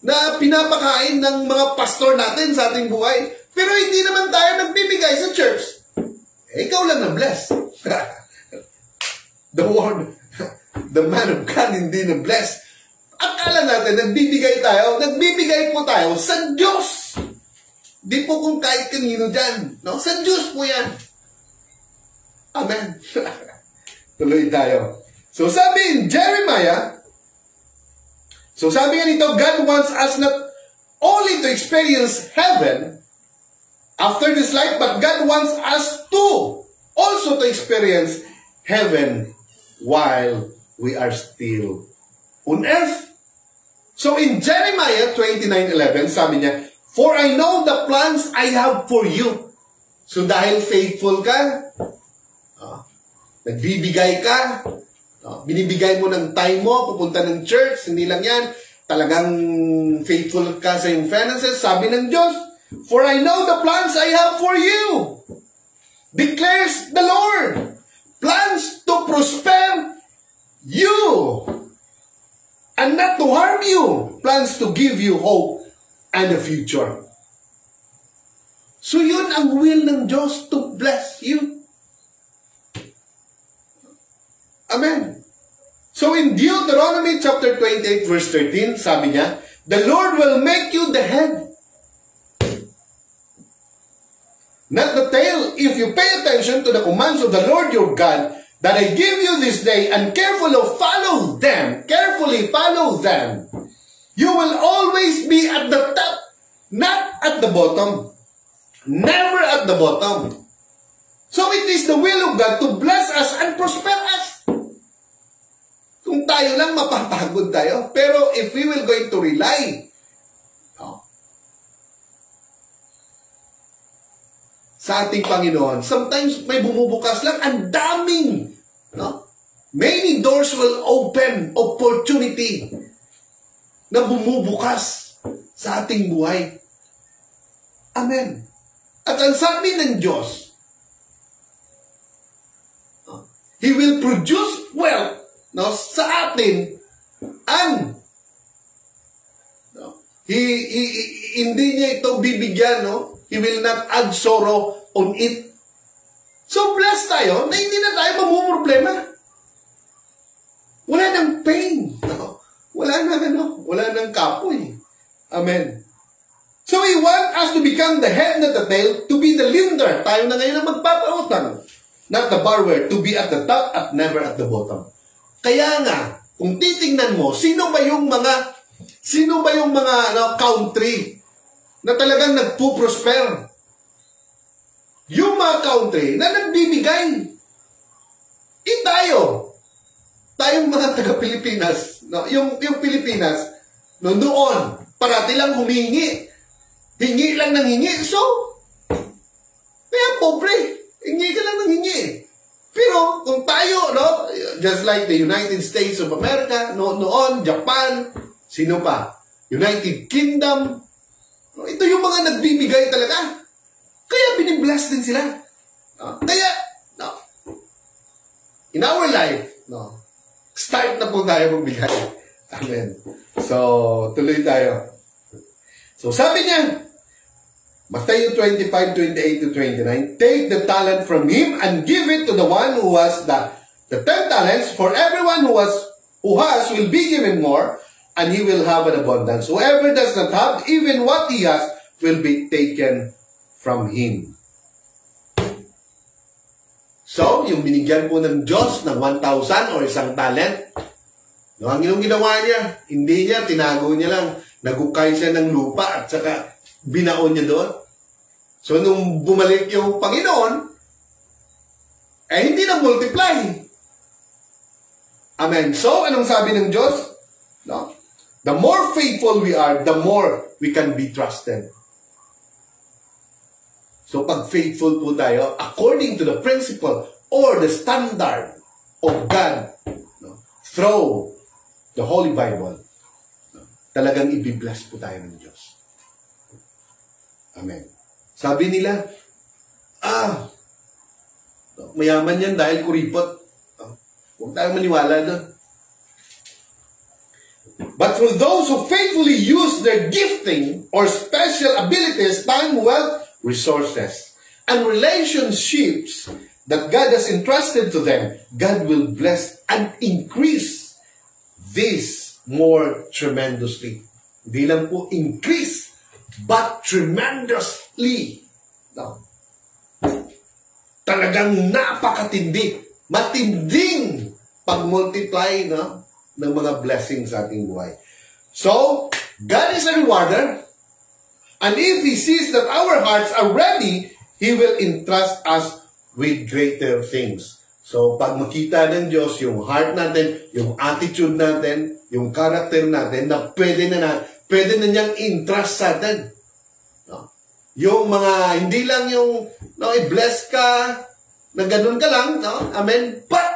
Speaker 2: na pinapakain ng mga pastor natin sa ating buhay. Pero hindi naman tayo nagbibigay sa church. Ikaw lang na-bless. The man of God hindi na-bless. Akala natin, nagbibigay po tayo sa Diyos. Di po kung kahit kanino dyan. No? Sa Diyos po yan. Amen. Tuloy tayo. So sabi in Jeremiah, so sabi nga nito, God wants us not only to experience heaven after this life, but God wants us to also to experience heaven while we are still on earth. So in Jeremiah 29:11, sabi niya, for I know the plans I have for you. So dahil faithful ka, nagbibigay ka, binibigay mo ng time mo, pupunta ng church, hindi lang yan, talagang faithful ka sa iyong finances, sabi ng Diyos, for I know the plans I have for you, declares the Lord, plans to prosper you, and not to harm you, plans to give you hope and a future. So yun ang will ng Diyos, to bless you. Amen. So in Deuteronomy chapter 28 verse 13, sabi niya, the Lord will make you the head, not the tail, if you pay attention to the commands of the Lord your God that I give you this day and carefully follow them, you will always be at the top, not at the bottom. Never at the bottom. So it is the will of God to bless us and prosper us. Kung tayo lang, mapapagod tayo. Pero if we will going to rely sa ating Panginoon, sometimes may bumubukas lang, ang daming, many doors will open, opportunity na bumubukas sa ating buhay. Amen. At ang sabi ng Diyos, He will produce wealth sa atin, and hindi niya ito bibigyan, He will not add sorrow on it. So blessed tayo na hindi na tayo mamumroblema. Wala nang pain. Wala nang kapoy. Amen. So we want us to become the head, not the tail, to be the lender. Tayo na ngayon ang magpapautang, not the borrower, to be at the top at never at the bottom. Kaya nga, kung titingnan mo, sino ba yung mga country na talagang nagpo-prosper? Yung mga country na nagbibigay. Tayong mga taga-Pilipinas, yung Pilipinas, noon, parati lang humingi. Hingi lang ng hingi. So, kaya pobre. Hingi ka lang ng hingi. Pero kung tayo, just like the United States of America, noon, Japan, sino pa? United Kingdom. Ito yung mga nagbibigay talaga. Kaya binibless din sila. Kaya, in our life, start na po tayo magbigay. Amen. So, tuloy tayo. So, sabi niya, Matthew 25:28-29, take the talent from him and give it to the one who has the 10 talents. For everyone who has will be given more, and he will have an abundance. Whoever does not have, even what he has, will be taken from him. So, yung binigyan po ng Diyos ng 1,000 or isang talent, ang ginawa niya, hindi niya, tinago niya lang, nagukay siya ng lupa at saka binaon niya doon. So, nung bumalik yung Panginoon, hindi na multiply. Amen. So, anong sabi ng Diyos? The more faithful we are, the more we can be trusted. So, pag faithful po tayo, according to the principle or the standard of God, through the Holy Bible, talagang ibibless po tayo ng Diyos. Amen. Sabi nila, mayaman yan dahil kuripot. Huwag tayong maniwala doon. But for those who faithfully use their gifting or special abilities, time, wealth, resources, and relationships that God has entrusted to them, God will bless and increase this more tremendously. Hindi lang po increase, but tremendously. No? Talagang napakatindi, matinding pag-multiply, no, ng mga blessings sa ating buhay. So, God is a rewarder, and if He sees that our hearts are ready, He will entrust us with greater things. So, pag makita ng Diyos yung heart natin, yung attitude natin, yung character natin, na pwede na niyang entrust sa atin. No? Yung mga, hindi lang yung, no, i-bless ka, na ganun ka lang, no? Amen? But,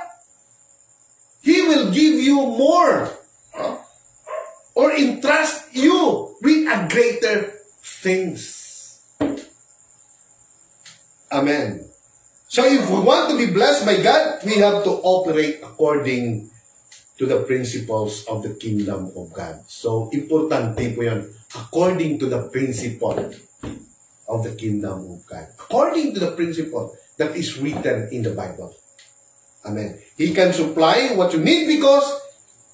Speaker 2: He will give you more. No? Or entrust you with a greater things. Amen. So if we want to be blessed by God, we have to operate according to the principles of the kingdom of God. So, importante po yun. According to the principle of the kingdom of God. According to the principle that is written in the Bible. Amen. He can supply what you need because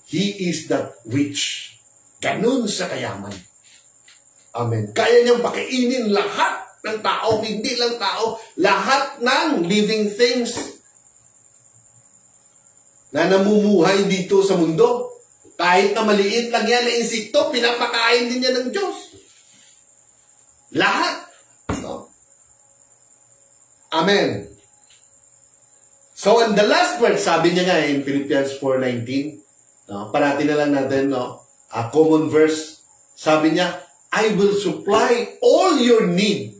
Speaker 2: He is that rich. Ganun sa kayaman. Amen. Kaya niyang pakainin lahat ng tao, hindi lang tao, lahat ng living things na namumuhay dito sa mundo. Kahit na maliit lang yan na insekto, pinapakain din niya ng Diyos. Lahat. No? Amen. So, in the last verse, sabi niya nga in Philippians 4:19, no, parati na lang natin, no, a common verse, sabi niya, I will supply all your need.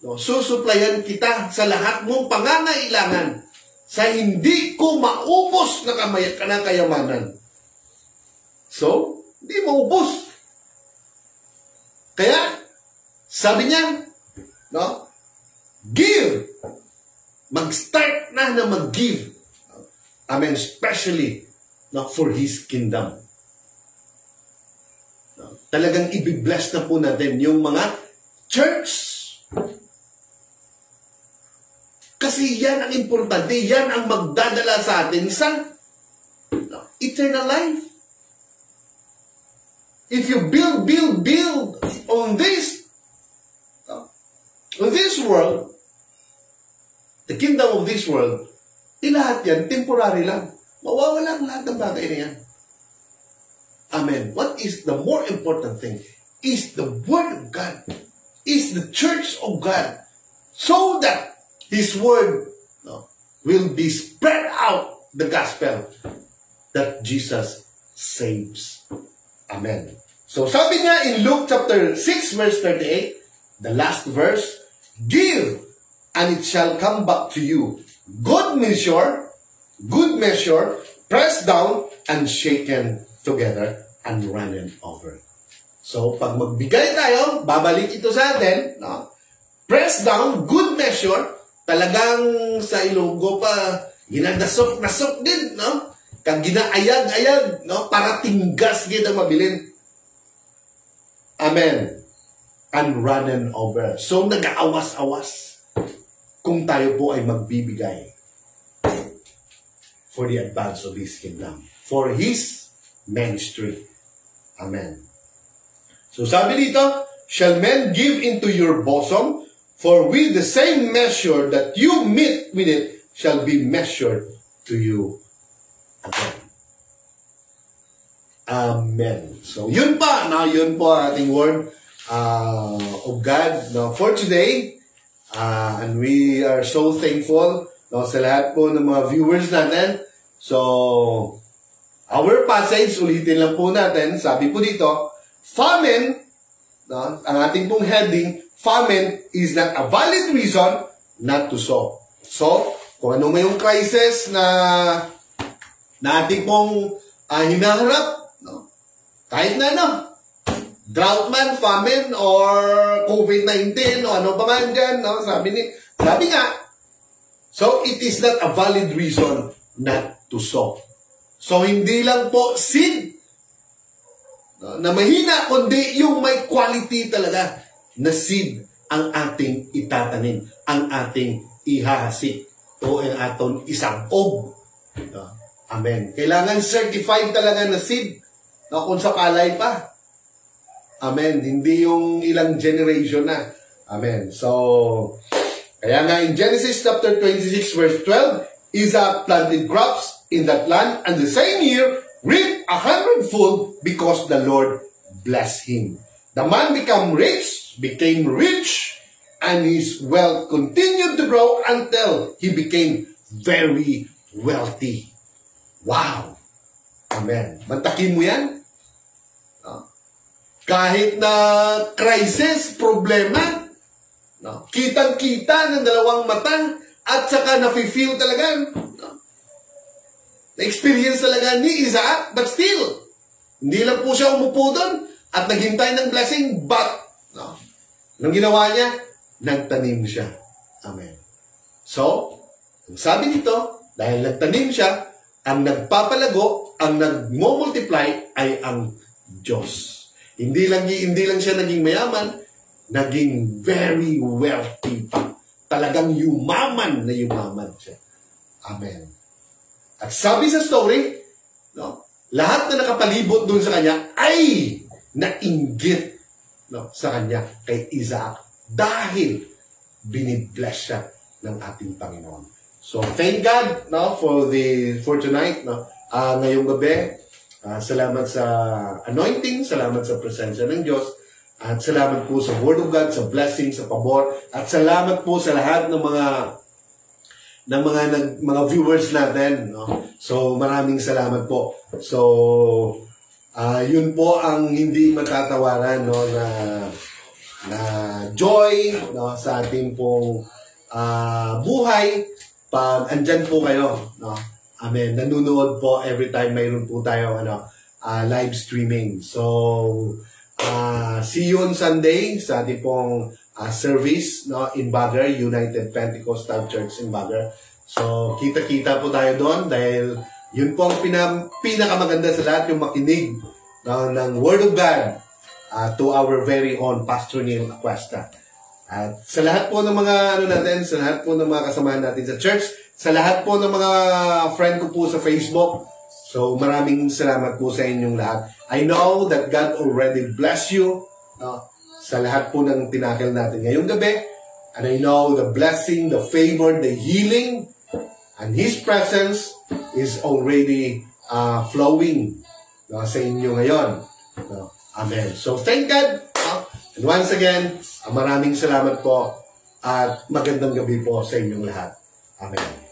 Speaker 2: No, susuplayan kita sa lahat mong pangangailangan sa hindi ko maubos na kayamanan. So, hindi maubos. Kaya, sabi niya, no, give. Mag-start na mag-give. Amen. Especially, no, for His kingdom. No, talagang ibibless na po natin yung mga church. Kasi yan ang importante, yan ang magdadala sa atin sa eternal life. If you build on this world, the kingdom of this world, lahat yan, temporary lang. Mawawala ang lahat ng bagay na yan. Amen. What is the more important thing? Is the Word of God. Is the church of God. So that His Word, no, will be spread out the gospel that Jesus saves. Amen. So sabi niya in Luke chapter 6 verse 38, the last verse, give and it shall come back to you. Good measure, pressed down and shaken together and running over. So pag magbigay tayo, babalik ito sa atin, no? Pressed down, good measure, talagang sa Ilonggo pa, ginadasok-nasok din, no? Kag ginaayag-ayag, no? Para tinggas gid ang mabilin. Amen. And running over. So, nag-aawas-awas kung tayo po ay magbibigay for the advance of His kingdom. For His ministry. Amen. So, sabi dito, shall men give into your bosom, for with the same measure that you meet with it shall be measured to you again. Amen. So, yun pa. Now, yun po ang ating word of God for today. And we are so thankful sa lahat po ng mga viewers natin. So, our passage, ulitin lang po natin. Sabi po dito, famine, ang ating pong heading, famine is not a valid reason not to sow. So, kung ano may yung crisis na ating pong hinaharap, no? Kahit na drought man, famine, or COVID-19, o ano pa man dyan, no? Sabi nga, so it is not a valid reason not to sow. So, hindi lang po seed na mahina, kundi yung may quality talaga na seed ang ating itatanim, ang ating ihahasik o ang atong isangog. Amen. Kailangan certified talaga na seed kung sa palay pa. Amen. Hindi yung ilang generation na. Amen. So, kaya nga in Genesis chapter 26 verse 12, Isaac planted crops in that land and the same year reaped 100-fold because the Lord blessed him. The man became rich, and his wealth continued to grow until he became very wealthy. Wow! Amen. Mantakin mo yan? Kahit na crisis, problema, kitang-kita ng dalawang mata, at saka nafe-feel talaga, na-experience talaga ni Isaac, but still, hindi lang po siya umupo doon at naghintay ng blessing, but, nang ginawa niya, nagtanim siya. Amen. So, ang sabi nito, dahil nagtanim siya, ang nagpapalago, ang nagmo-multiply ay ang Diyos. Hindi lang siya naging mayaman, naging very wealthy pa. Talagang yumaman na yumaman siya. Amen. At sabi sa story, lahat na nakapalibot doon sa kanya ay nainggit sa kanya kay Isaac dahil binibless siya ng ating Panginoon. So thank God for tonight. Ngayong gabi, salamat sa anointing, salamat sa presensya ng Diyos, at salamat po sa Word of God, sa blessing, sa pabor, at salamat po sa lahat ng mga viewers natin. So maraming salamat po. So yun po ang hindi matatawaran na joy sa ating pong buhay pag andyan po kayo. Amen. Nanunood po every time mayroon po tayo live streaming. So see you on Sunday sa ating pong service in Baguer, United Pentecostal Church in Baguer. So kita-kita po tayo doon dahil yun po ang pinakamaganda sa lahat, yung makinig ng Word of God to our very own Pastor Neil Acuesta. At sa lahat po ng mga sa lahat po ng mga kasamahan natin sa church, sa lahat po ng mga friend ko po sa Facebook, so maraming salamat po sa inyong lahat. I know that God already bless you sa lahat po ng tinakil natin ngayong gabi. And I know the blessing, the favor, the healing, and His presence is already flowing sa inyo ngayon. Amen. So thank God. And once again, maraming salamat po at magandang gabi po sa inyong lahat. Amen.